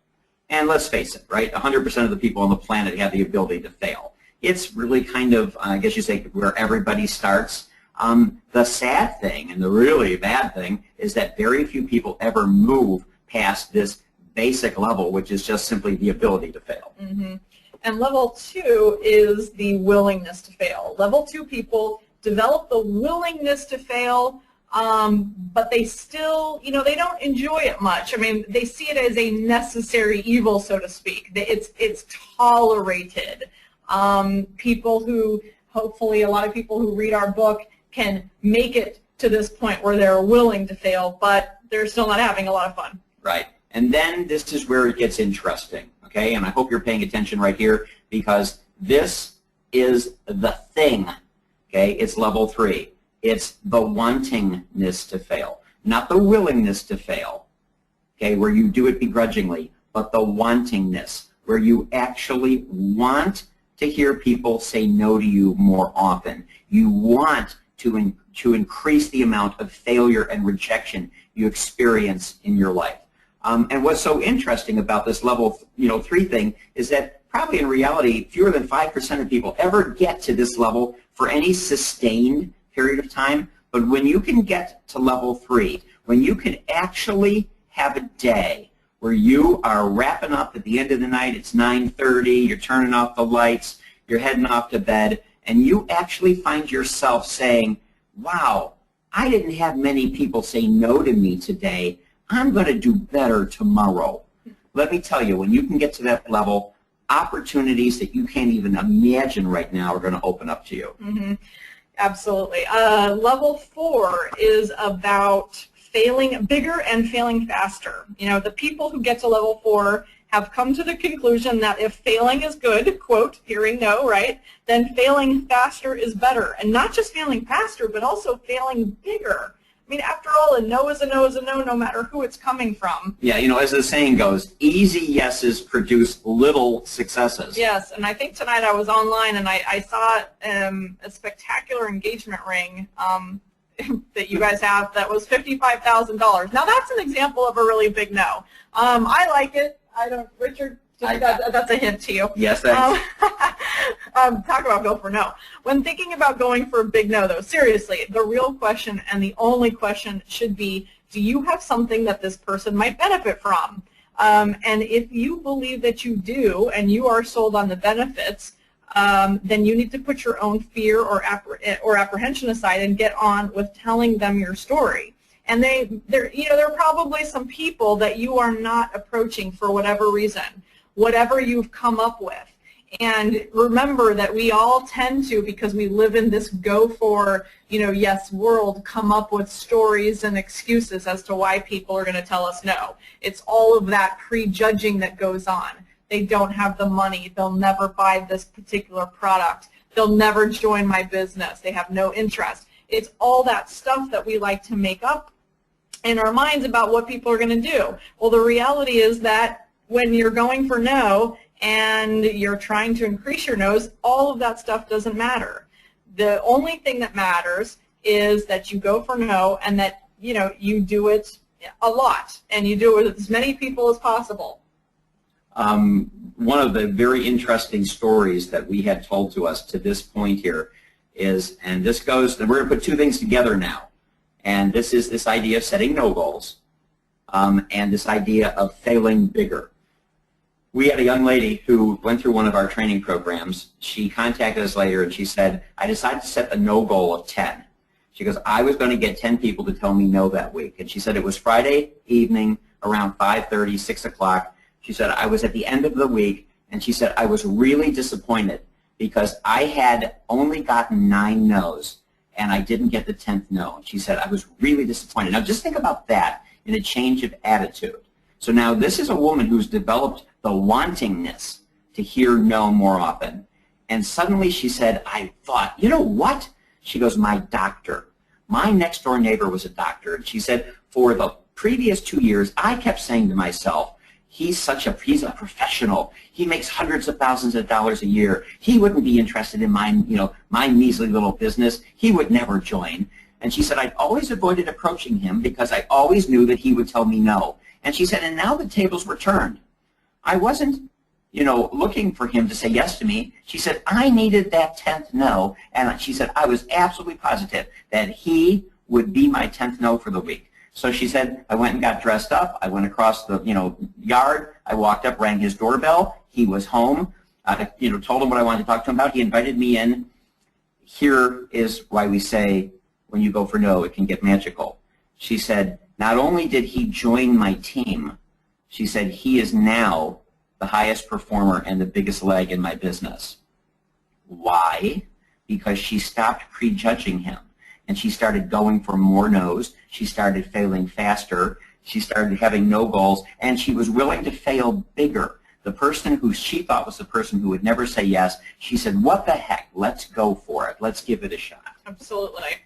And let's face it, right, 100% of the people on the planet have the ability to fail. It's really kind of, I guess you say, where everybody starts. The sad thing and the really bad thing is that very few people ever move past this basic level, which is just simply the ability to fail. Mm-hmm. And level 2 is the willingness to fail. Level 2 people develop the willingness to fail, but they still, they don't enjoy it much. I mean, they see it as a necessary evil, so to speak. It's tolerated. People who, hopefully a lot of people who read our book can make it to this point where they're willing to fail, but they're still not having a lot of fun. Right. And then this is where it gets interesting, okay? And I hope you're paying attention right here, because this is the thing, okay? It's level 3. It's the wantingness to fail, not the willingness to fail, okay, where you do it begrudgingly, but the wantingness, where you actually want to hear people say no to you more often. You want to increase the amount of failure and rejection you experience in your life. And what's so interesting about this level 3 thing is that probably in reality, fewer than 5% of people ever get to this level for any sustained period of time. But when you can get to level 3, when you can actually have a day where you are wrapping up at the end of the night, it's 9:30, you're turning off the lights, you're heading off to bed, and you actually find yourself saying, wow, I didn't have many people say no to me today. I'm going to do better tomorrow. Let me tell you, when you can get to that level, opportunities that you can't even imagine right now are going to open up to you. Mm-hmm. Absolutely. Level 4 is about failing bigger and failing faster. You know, the people who get to level 4 have come to the conclusion that if failing is good, quote, hearing no, right, then failing faster is better. And not just failing faster, but also failing bigger. I mean, after all, a no is a no is a no, no matter who it's coming from. Yeah, you know, as the saying goes, easy yeses produce little successes. Yes, and I think tonight I was online and I saw a spectacular engagement ring that you guys have that was $55,000. Now that's an example of a really big no. I like it. I don't, Richard, that's a hint to you. Yes, thanks. Talk about go for no. When thinking about going for a big no, though, seriously, the real question and the only question should be, do you have something that this person might benefit from? And if you believe that you do and you are sold on the benefits, then you need to put your own fear or apprehension aside and get on with telling them your story. And there are probably some people that you are not approaching for whatever reason, whatever you've come up with. And remember that we all tend to, because we live in this go for, yes world, come up with stories and excuses as to why people are going to tell us no. It's all of that prejudging that goes on. They don't have the money. They'll never buy this particular product. They'll never join my business. They have no interest. It's all that stuff that we like to make up in our minds about what people are going to do. Well, the reality is that when you're going for no and you're trying to increase your no's, all of that stuff doesn't matter. The only thing that matters is that you go for no and that you do it a lot and you do it with as many people as possible. One of the very interesting stories that we had told to us to this point here is, and this goes, and we're going to put two things together now, and this is this idea of setting no goals and this idea of failing bigger. We had a young lady who went through one of our training programs. She contacted us later and she said, I decided to set a no goal of 10. She goes, I was going to get 10 people to tell me no that week. And she said it was Friday evening around 5:30, 6 o'clock. She said, I was at the end of the week, and she said, I was really disappointed because I had only gotten 9 no's, and I didn't get the 10th no. She said, I was really disappointed. Now, just think about that in a change of attitude. So now this is a woman who's developed the wantingness to hear no more often. And suddenly she said, I thought, you know what? She goes, my doctor. My next door neighbor was a doctor. And she said, for the previous 2 years, I kept saying to myself, he's a professional. He makes hundreds of thousands of dollars a year. He wouldn't be interested in my measly little business. He would never join. And she said, I'd always avoided approaching him because I always knew that he would tell me no. And she said, and now the tables were turned. I wasn't, looking for him to say yes to me. She said, I needed that 10th no. And she said, I was absolutely positive that he would be my 10th no for the week. So she said, I went and got dressed up. I went across the, yard. I walked up, rang his doorbell. He was home. I, told him what I wanted to talk to him about. He invited me in. Here is why we say, when you go for no, it can get magical. She said, not only did he join my team, she said, he is now the highest performer and the biggest leg in my business. Why? Because she stopped prejudging him, and she started going for more no's. She started failing faster. She started having no goals, and she was willing to fail bigger. The person who she thought was the person who would never say yes, she said, what the heck, let's go for it. Let's give it a shot. Absolutely.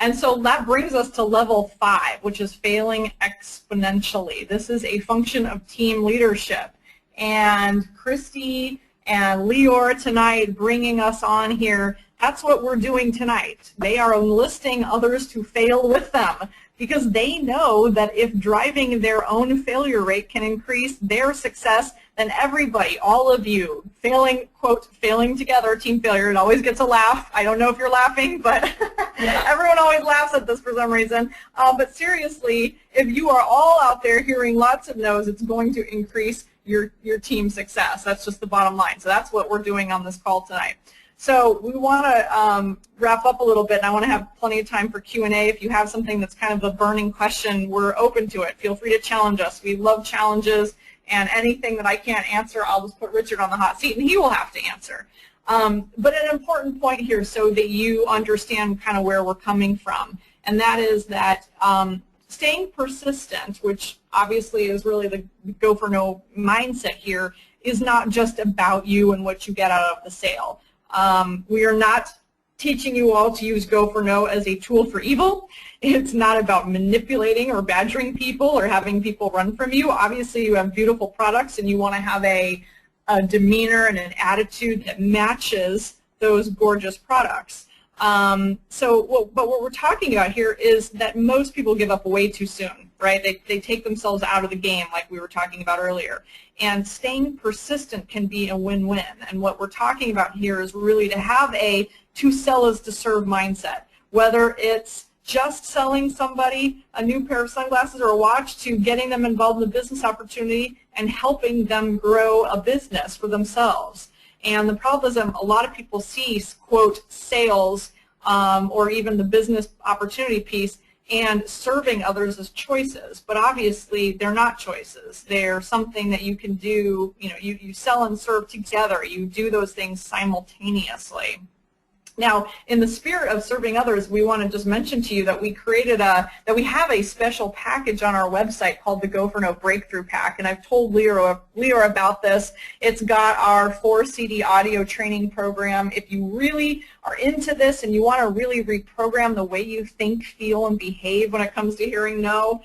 And so that brings us to level 5, which is failing exponentially. This is a function of team leadership. And Christy and Lior tonight bringing us on here, that's what we're doing tonight. They are enlisting others to fail with them because they know that if driving their own failure rate can increase their success, then everybody, all of you, failing, quote, failing together, team failure, it always gets a laugh. I don't know if you're laughing, but everyone always laughs at this for some reason. But seriously, if you are all out there hearing lots of no's, it's going to increase your team success. That's just the bottom line. So that's what we're doing on this call tonight. So we want to wrap up a little bit, and I want to have plenty of time for Q&A. If you have something that's kind of a burning question, we're open to it. Feel free to challenge us. We love challenges, and anything that I can't answer, I'll just put Richard on the hot seat, and he will have to answer. But an important point here so that you understand kind of where we're coming from, and that is that staying persistent, which obviously is really the go for no mindset here, is not just about you and what you get out of the sale. We are not teaching you all to use Go for No as a tool for evil. It's not about manipulating or badgering people or having people run from you. Obviously, you have beautiful products and you want to have a demeanor and an attitude that matches those gorgeous products. But what we're talking about here is that most people give up way too soon, right? They take themselves out of the game like we were talking about earlier. And staying persistent can be a win-win. And what we're talking about here is really to have a to sell is to serve mindset, whether it's just selling somebody a new pair of sunglasses or a watch to getting them involved in the business opportunity and helping them grow a business for themselves. And the problem is a lot of people see, quote, sales or even the business opportunity piece and serving others as choices. But obviously, they're not choices. They're something that you can do, you sell and serve together. You do those things simultaneously. Now, in the spirit of serving others, we want to just mention to you that we created that we have a special package on our website called the Go for No Breakthrough Pack, and I've told Lior about this. It's got our 4-CD audio training program. If you really are into this and you want to really reprogram the way you think, feel, and behave when it comes to hearing no,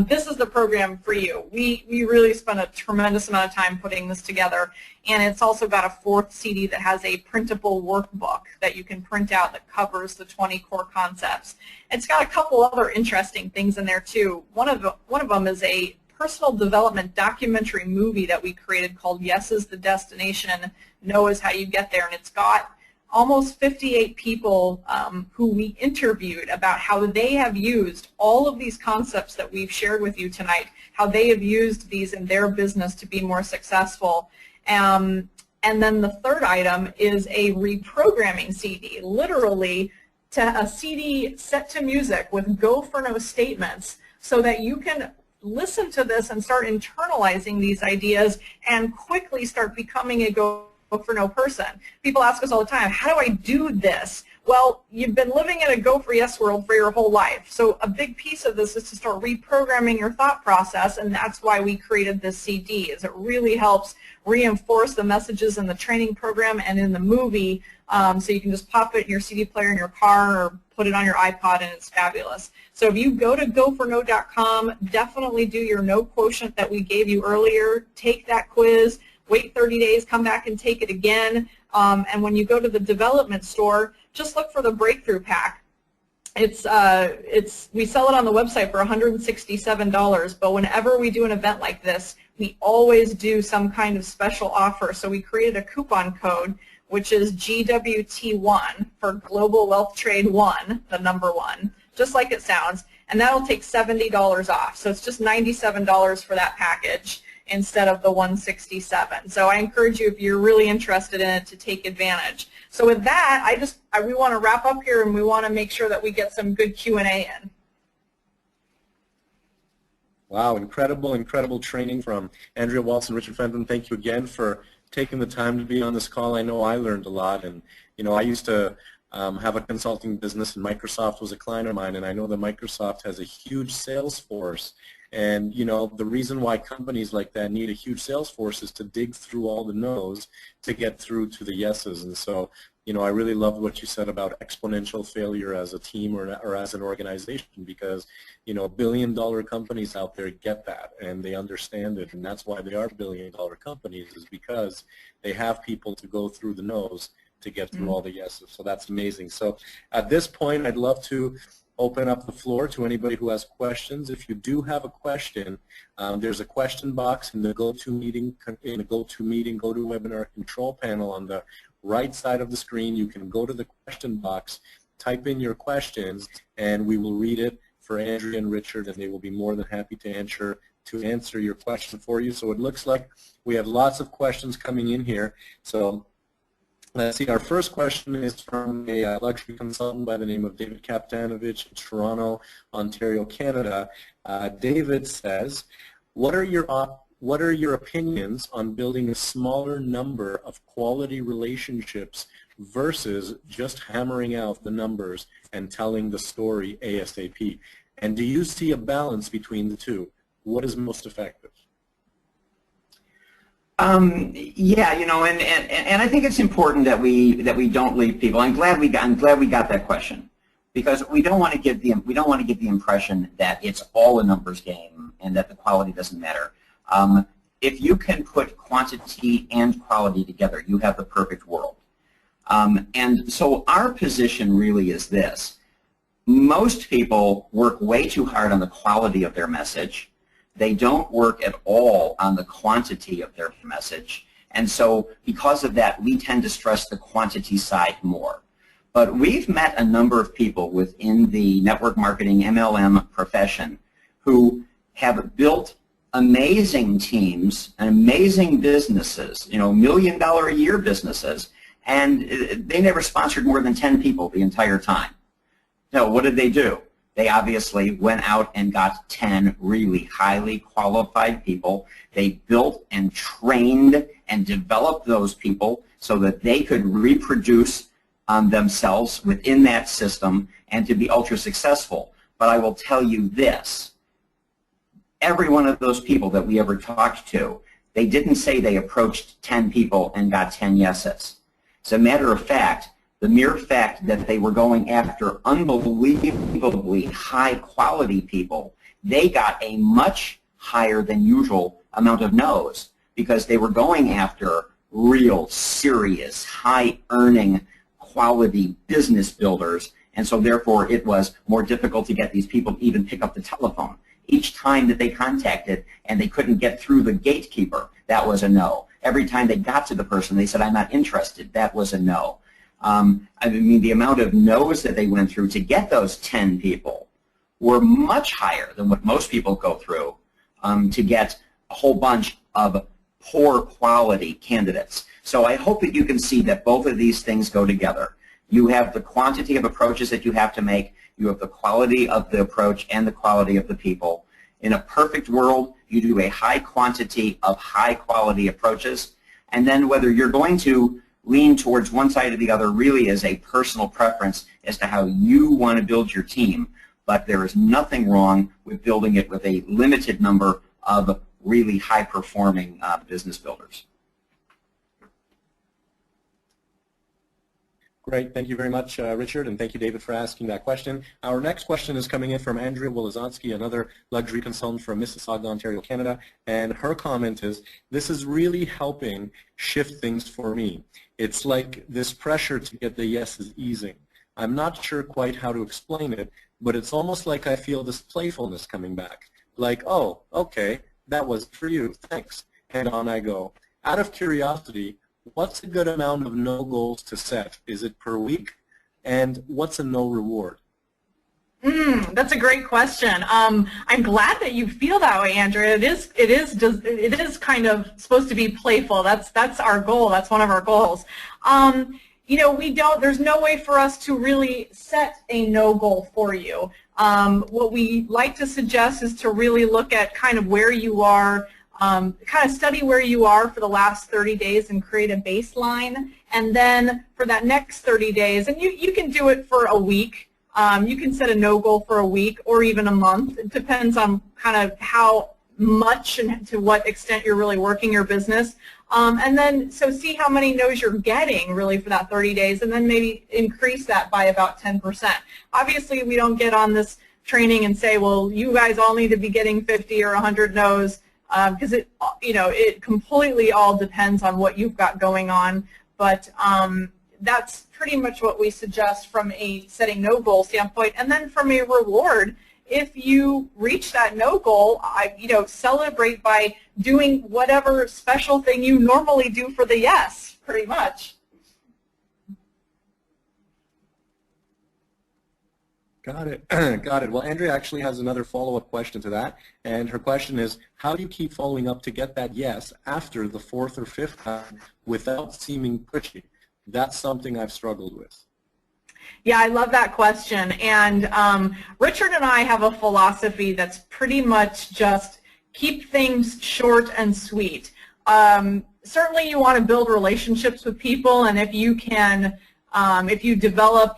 this is the program for you. We really spent a tremendous amount of time putting this together, and it's also got a 4th CD that has a printable workbook that you can print out that covers the 20 core concepts. It's got a couple other interesting things in there too. One of them is a personal development documentary movie that we created called Yes is the Destination, No is How You Get There, and it's got almost 58 people who we interviewed about how they have used all of these concepts that we've shared with you tonight, how they have used these in their business to be more successful. And then the third item is a reprogramming CD, literally a CD set to music with Go for No statements so that you can listen to this and start internalizing these ideas and quickly start becoming a Go for No person. People ask us all the time, how do I do this? Well, you've been living in a Go for Yes world for your whole life. So a big piece of this is to start reprogramming your thought process, and that's why we created this CD, is it really helps reinforce the messages in the training program and in the movie, so you can just pop it in your CD player in your car or put it on your iPod, and it's fabulous. So if you go to goforno.com, definitely do your no quotient that we gave you earlier, take that quiz, wait 30 days, come back and take it again, and when you go to the development store, just look for the Breakthrough Pack. We sell it on the website for $167, but whenever we do an event like this, we always do some kind of special offer. So we created a coupon code, which is GWT1 for Global Wealth Trade 1, the number 1, just like it sounds, and that'll take $70 off. So it's just $97 for that package instead of the $167. So I encourage you, if you're really interested in it, to take advantage. So with that, we want to wrap up here, and we want to make sure that we get some good Q&A in. Wow, incredible, incredible training from Andrea Waltz and Richard Fenton. Thank you again for taking the time to be on this call. I know I learned a lot, and I used to have a consulting business, and Microsoft was a client of mine, and I know that Microsoft has a huge sales force. And the reason why companies like that need a huge sales force is to dig through all the no's to get through to the yeses. And so, I really loved what you said about exponential failure as a team or as an organization, because billion-dollar companies out there get that and they understand it, and that's why they are billion-dollar companies, is because they have people to go through the no's to get through all the yeses. So that's amazing. So at this point, I'd love to open up the floor to anybody who has questions. If you do have a question, there's a question box in the GoToMeeting, GoToWebinar control panel on the right side of the screen. You can go to the question box, type in your questions, and we will read it for Andrea and Richard, and they will be more than happy to answer your question for you. So it looks like we have lots of questions coming in here. So let's see, our first question is from a luxury consultant by the name of David Kaptanovich in Toronto, Ontario, Canada. David says, what are your opinions on building a smaller number of quality relationships versus just hammering out the numbers and telling the story ASAP? And do you see a balance between the two? What is most effective? Yeah, and I think it's important that we don't leave people. I'm glad we got that question, because we don't want to give the impression that it's all a numbers game and that the quality doesn't matter. If you can put quantity and quality together, you have the perfect world. And so our position really is this: most people work way too hard on the quality of their message. They don't work at all on the quantity of their message. And so because of that, we tend to stress the quantity side more. But we've met a number of people within the network marketing MLM profession who have built amazing teams and amazing businesses, $1 million a year businesses, and they never sponsored more than 10 people the entire time. So what did they do? They obviously went out and got 10 really highly qualified people. They built and trained and developed those people so that they could reproduce themselves within that system and to be ultra successful. But I will tell you this: every one of those people that we ever talked to, they didn't say they approached 10 people and got 10 yeses. As a matter of fact, the mere fact that they were going after unbelievably high quality people, they got a much higher than usual amount of no's, because they were going after real, serious, high earning, quality business builders, and so therefore it was more difficult to get these people to even pick up the telephone. Each time that they contacted and they couldn't get through the gatekeeper, that was a no. Every time they got to the person, they said, I'm not interested, that was a no. I mean, the amount of no's that they went through to get those 10 people were much higher than what most people go through to get a whole bunch of poor quality candidates. So I hope that you can see that both of these things go together. You have the quantity of approaches that you have to make. You have the quality of the approach and the quality of the people. In a perfect world, you do a high quantity of high quality approaches, and then whether you're going to lean towards one side or the other really is a personal preference as to how you want to build your team. But there is nothing wrong with building it with a limited number of really high-performing business builders. Great. Thank you very much, Richard, and thank you, David, for asking that question. Our next question is coming in from Andrea Wolozonsky, another luxury consultant from Mississauga, Ontario, Canada, and her comment is, this is really helping shift things for me. It's like this pressure to get the yes is easing. I'm not sure quite how to explain it, but it's almost like I feel this playfulness coming back. Like, oh, okay, that was for you, thanks, and on I go. Out of curiosity, what's a good amount of no goals to set? Is it per week? And what's a no reward? That's a great question. I'm glad that you feel that way, Andrea. It is kind of supposed to be playful. That's our goal. That's one of our goals. There's no way for us to really set a no goal for you. What we like to suggest is to really look at kind of where you are kind of study where you are for the last 30 days and create a baseline. And then for that next 30 days, and you can do it for a week. You can set a no goal for a week or even a month. It depends on kind of how much and to what extent you're really working your business. And then, so see how many no's you're getting really for that 30 days, and then maybe increase that by about 10%. Obviously, we don't get on this training and say, well, you guys all need to be getting 50 or 100 no's, because it completely all depends on what you've got going on. But that's pretty much what we suggest from a setting no goal standpoint. And then from a reward, if you reach that no goal, celebrate by doing whatever special thing you normally do for the yes, pretty much. Got it. Got it. Well, Andrea actually has another follow-up question to that, and her question is, how do you keep following up to get that yes after the fourth or fifth time without seeming pushy? That's something I've struggled with. Yeah, I love that question. And Richard and I have a philosophy that's pretty much just keep things short and sweet. Certainly you want to build relationships with people, and if you can, if you develop,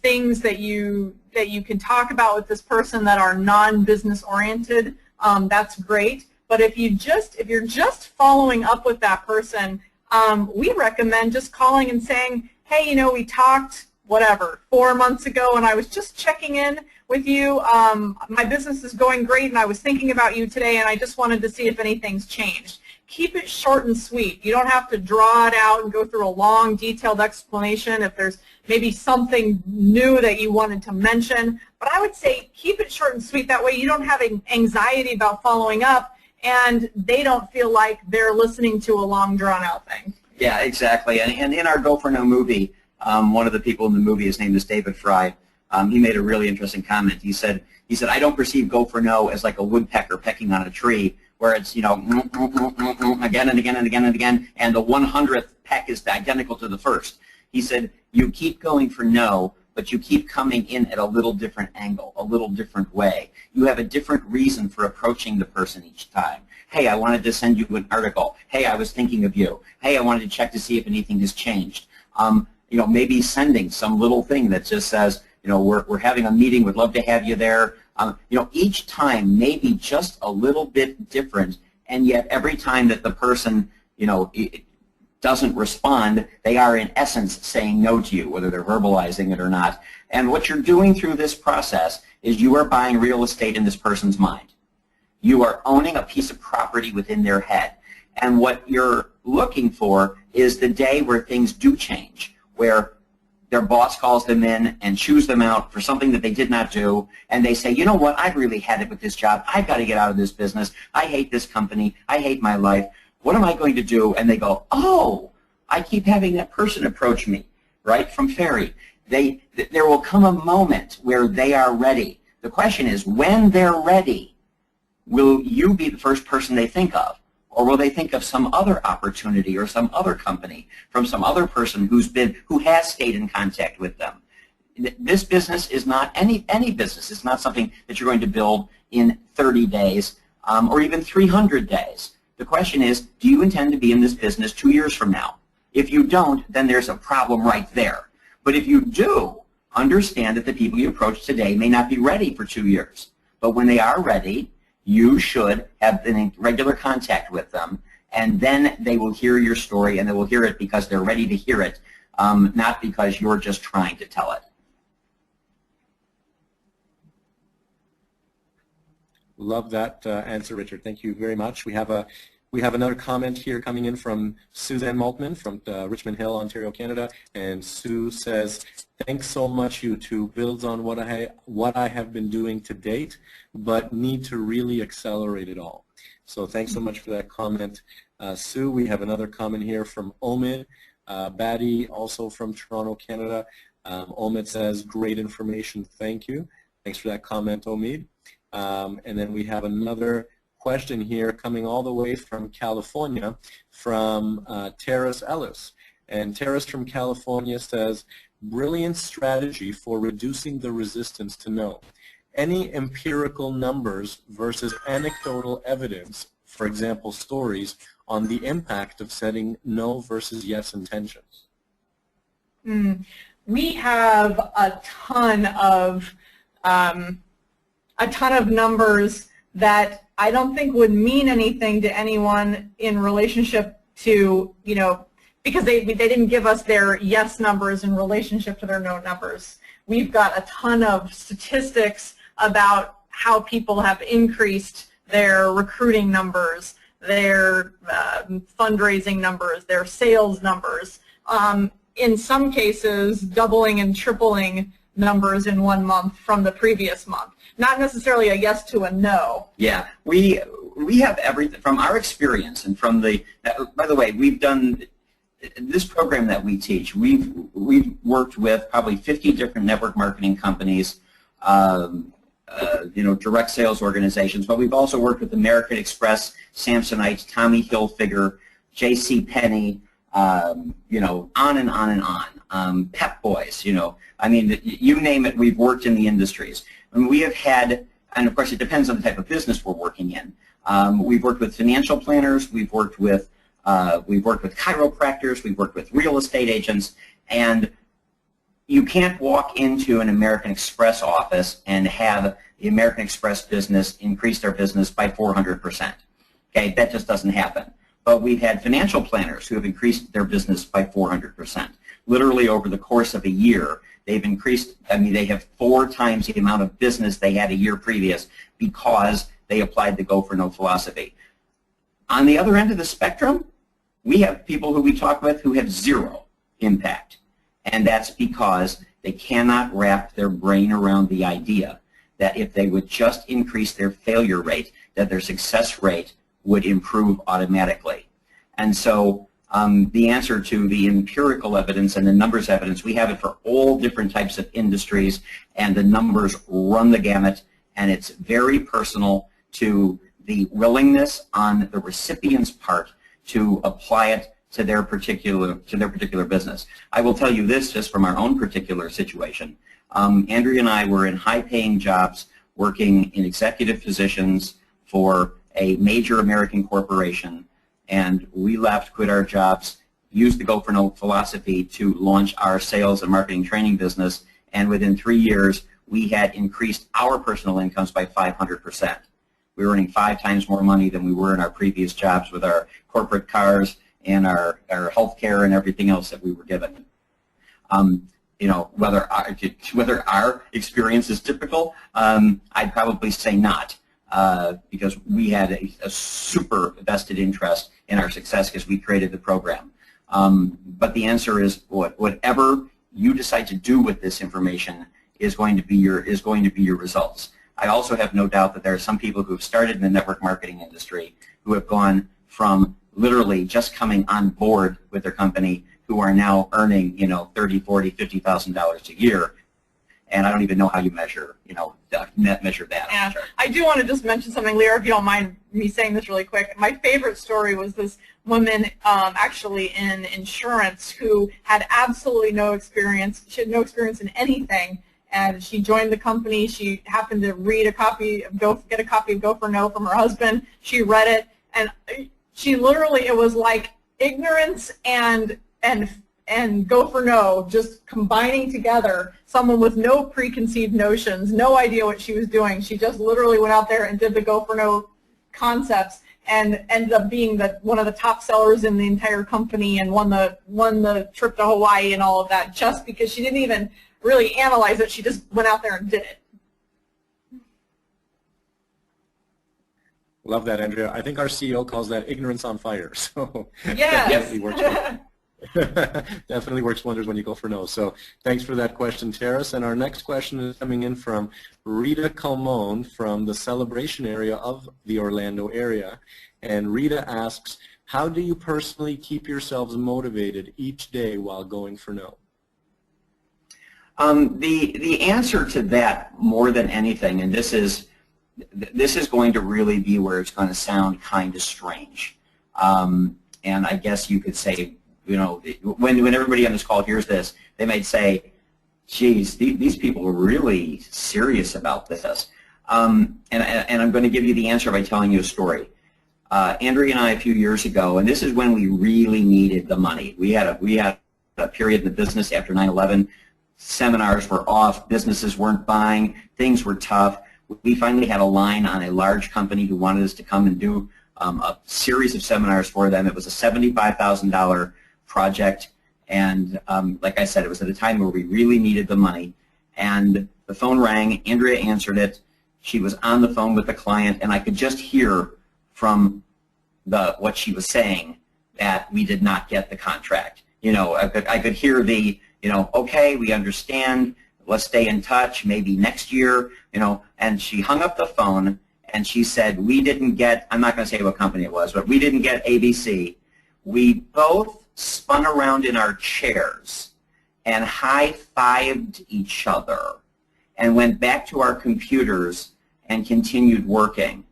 things that you can talk about with this person that are non-business oriented, that's great. But if you're just following up with that person, we recommend just calling and saying, hey, we talked, whatever, 4 months ago, and I was just checking in with you. My business is going great, and I was thinking about you today, and I just wanted to see if anything's changed. Keep it short and sweet. You don't have to draw it out and go through a long, detailed explanation if there's maybe something new that you wanted to mention. But I would say keep it short and sweet. That way you don't have anxiety about following up, and they don't feel like they're listening to a long, drawn-out thing. Yeah, exactly. And in our Go for No movie, one of the people in the movie, his name is David Fry, he made a really interesting comment. He said, I don't perceive Go for No as like a woodpecker pecking on a tree where it's, again and again and again and again, and the 100th peck is identical to the first. He said, you keep going for no, but you keep coming in at a little different angle, a little different way. You have a different reason for approaching the person each time. Hey, I wanted to send you an article. Hey, I was thinking of you. Hey, I wanted to check to see if anything has changed. Maybe sending some little thing that just says, we're having a meeting, would love to have you there. Each time maybe just a little bit different, and yet every time that the person, doesn't respond, they are in essence saying no to you, whether they're verbalizing it or not. And what you're doing through this process is you are buying real estate in this person's mind. You are owning a piece of property within their head. And what you're looking for is the day where things do change, where their boss calls them in and chews them out for something that they did not do, and they say, you know what, I've really had it with this job. I've got to get out of this business. I hate this company. I hate my life. What am I going to do? And they go, oh, I keep having that person approach me, right, from Ferry. There will come a moment where they are ready. The question is, when they're ready, will you be the first person they think of? Or will they think of some other opportunity or some other company from some other person who has stayed in contact with them? This business is not any business. It's not something that you're going to build in 30 days or even 300 days. The question is, do you intend to be in this business 2 years from now? If you don't, then there's a problem right there. But if you do, understand that the people you approach today may not be ready for 2 years. But when they are ready, you should have been in regular contact with them, and then they will hear your story, and they will hear it because they're ready to hear it, not because you're just trying to tell it. Love that answer, Richard. Thank you very much. We have another comment here coming in from Suzanne Maltman from Richmond Hill, Ontario, Canada, and Sue says, thanks so much, you two. Builds on what I have been doing to date, but need to really accelerate it all. So thanks so much for that comment, Sue. We have another comment here from Omid Batty, also from Toronto, Canada. Omid says, great information, thank you. Thanks for that comment, Omid. And then we have another question here coming all the way from California from Terrace Ellis. And Terrace from California says, brilliant strategy for reducing the resistance to no. Any empirical numbers versus anecdotal evidence for example, stories on the impact of setting no versus yes intentions? We have a ton of numbers that I don't think would mean anything to anyone in relationship to, because they didn't give us their yes numbers in relationship to their no numbers. We've got a ton of statistics about how people have increased their recruiting numbers, their fundraising numbers, their sales numbers. In some cases, doubling and tripling numbers in 1 month from the previous month. Not necessarily a yes to a no. Yeah, we have everything from our experience and from the. By the way, we've done this program that we teach. We've worked with probably 50 different network marketing companies, direct sales organizations, but we've also worked with American Express, Samsonite, Tommy Hilfiger, J.C. Penney. On and on and on. Pep Boys, I mean, you name it, we've worked in the industries. And we have had, and of course it depends on the type of business we're working in. We've worked with financial planners, we've worked with chiropractors, we've worked with real estate agents, and you can't walk into an American Express office and have the American Express business increase their business by 400%. Okay, that just doesn't happen. But we've had financial planners who have increased their business by 400%. Literally over the course of a year, they've increased, they have 4 times the amount of business they had a year previous because they applied the Go for No philosophy. On the other end of the spectrum, we have people who we talk with who have 0 impact. And that's because they cannot wrap their brain around the idea that if they would just increase their failure rate, that their success rate would improve automatically. And so the answer to the empirical evidence and the numbers evidence, we have it for all different types of industries, and the numbers run the gamut, and it's very personal to the willingness on the recipient's part to apply it to their particular business. I will tell you this just from our own particular situation. Andrea and I were in high-paying jobs working in executive positions for a major American corporation, and we left, quit our jobs, used the Go for No philosophy to launch our sales and marketing training business, and within 3 years we had increased our personal incomes by 500%. We were earning 5 times more money than we were in our previous jobs with our corporate cars and our health care and everything else that we were given. Whether our experience is typical, I'd probably say not. Because we had a super vested interest in our success because we created the program. But the answer is whatever you decide to do with this information is going to be your results. I also have no doubt that there are some people who have started in the network marketing industry who have gone from literally just coming on board with their company who are now earning $30,000, $40,000, $50,000 a year. And I don't even know how you measure, measure that. Yeah. I do want to just mention something, Leah, if you don't mind me saying this really quick. My favorite story was this woman actually in insurance who had absolutely no experience. She had no experience in anything, and she joined the company. She happened to read a copy of get a copy of Go for No from her husband. She read it, and she literally, it was like ignorance and Go for No just combining together, someone with no preconceived notions, no idea what she was doing. She just literally went out there and did the Go for No concepts and ended up being one of the top sellers in the entire company and won the trip to Hawaii and all of that just because she didn't even really analyze it. She just went out there and did it. Love that, Andrea. I think our CEO calls that ignorance on fire. So yes. Definitely works. Definitely works wonders when you go for no. So thanks for that question, Terrace. And our next question is coming in from Rita Calmon from the Celebration area of the Orlando area. And Rita asks, how do you personally keep yourselves motivated each day while going for no? The answer to that, more than anything, and this is going to really be where it's going to sound kind of strange. And I guess you could say, when everybody on this call hears this, they might say, geez, these people are really serious about this. And I'm going to give you the answer by telling you a story. Andrea and I a few years ago, and this is when we really needed the money. We had a period in the business after 9/11. Seminars were off, businesses weren't buying, things were tough. We finally had a line on a large company who wanted us to come and do a series of seminars for them. It was a $75,000 project, and like I said, it was at a time where we really needed the money. And the phone rang, Andrea answered it, she was on the phone with the client, and I could just hear from what she was saying that we did not get the contract. You know, I could hear the, you know, okay, we understand, let's stay in touch, maybe next year, you know, and she hung up the phone and she said, we didn't get, I'm not going to say what company it was, but we didn't get ABC. We both spun around in our chairs and high-fived each other and went back to our computers and continued working.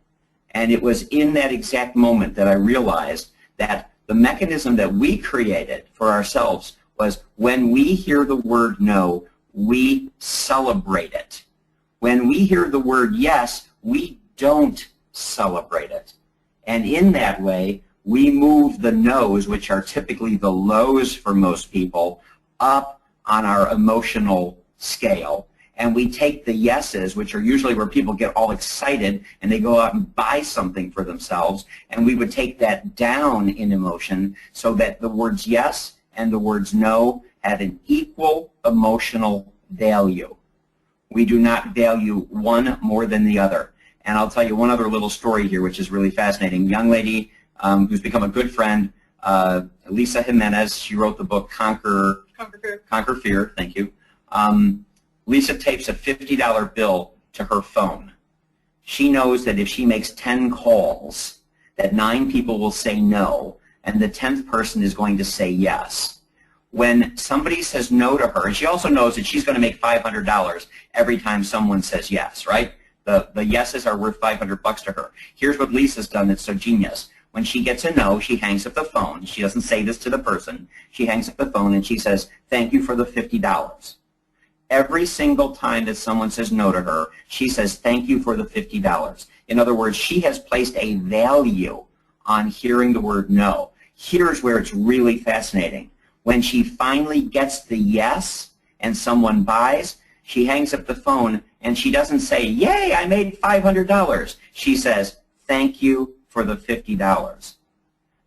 And it was in that exact moment that I realized that the mechanism that we created for ourselves was when we hear the word no, we celebrate it. When we hear the word yes, we don't celebrate it. And in that way, we move the no's, which are typically the lows for most people, up on our emotional scale. And we take the yeses, which are usually where people get all excited and they go out and buy something for themselves, and we would take that down in emotion so that the words yes and the words no had an equal emotional value. We do not value one more than the other. And I'll tell you one other little story here, which is really fascinating. A young lady who's become a good friend, Lisa Jimenez, she wrote the book Conquer Fear, thank you. Lisa tapes a $50 bill to her phone. She knows that if she makes 10 calls, that 9 people will say no, and the 10th person is going to say yes. When somebody says no to her, and she also knows that she's going to make $500 every time someone says yes, right? The yeses are worth $500 to her. Here's what Lisa's done that's so genius. When she gets a no, she hangs up the phone. She doesn't say this to the person. She hangs up the phone and she says, thank you for the $50. Every single time that someone says no to her, she says, thank you for the $50. In other words, she has placed a value on hearing the word no. Here's where it's really fascinating. When she finally gets the yes and someone buys, she hangs up the phone and she doesn't say, yay, I made $500. She says, thank you for the $50.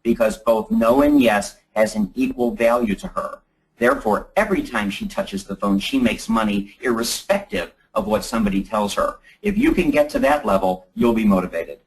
Because both no and yes has an equal value to her. Therefore, every time she touches the phone, she makes money irrespective of what somebody tells her. If you can get to that level, you'll be motivated.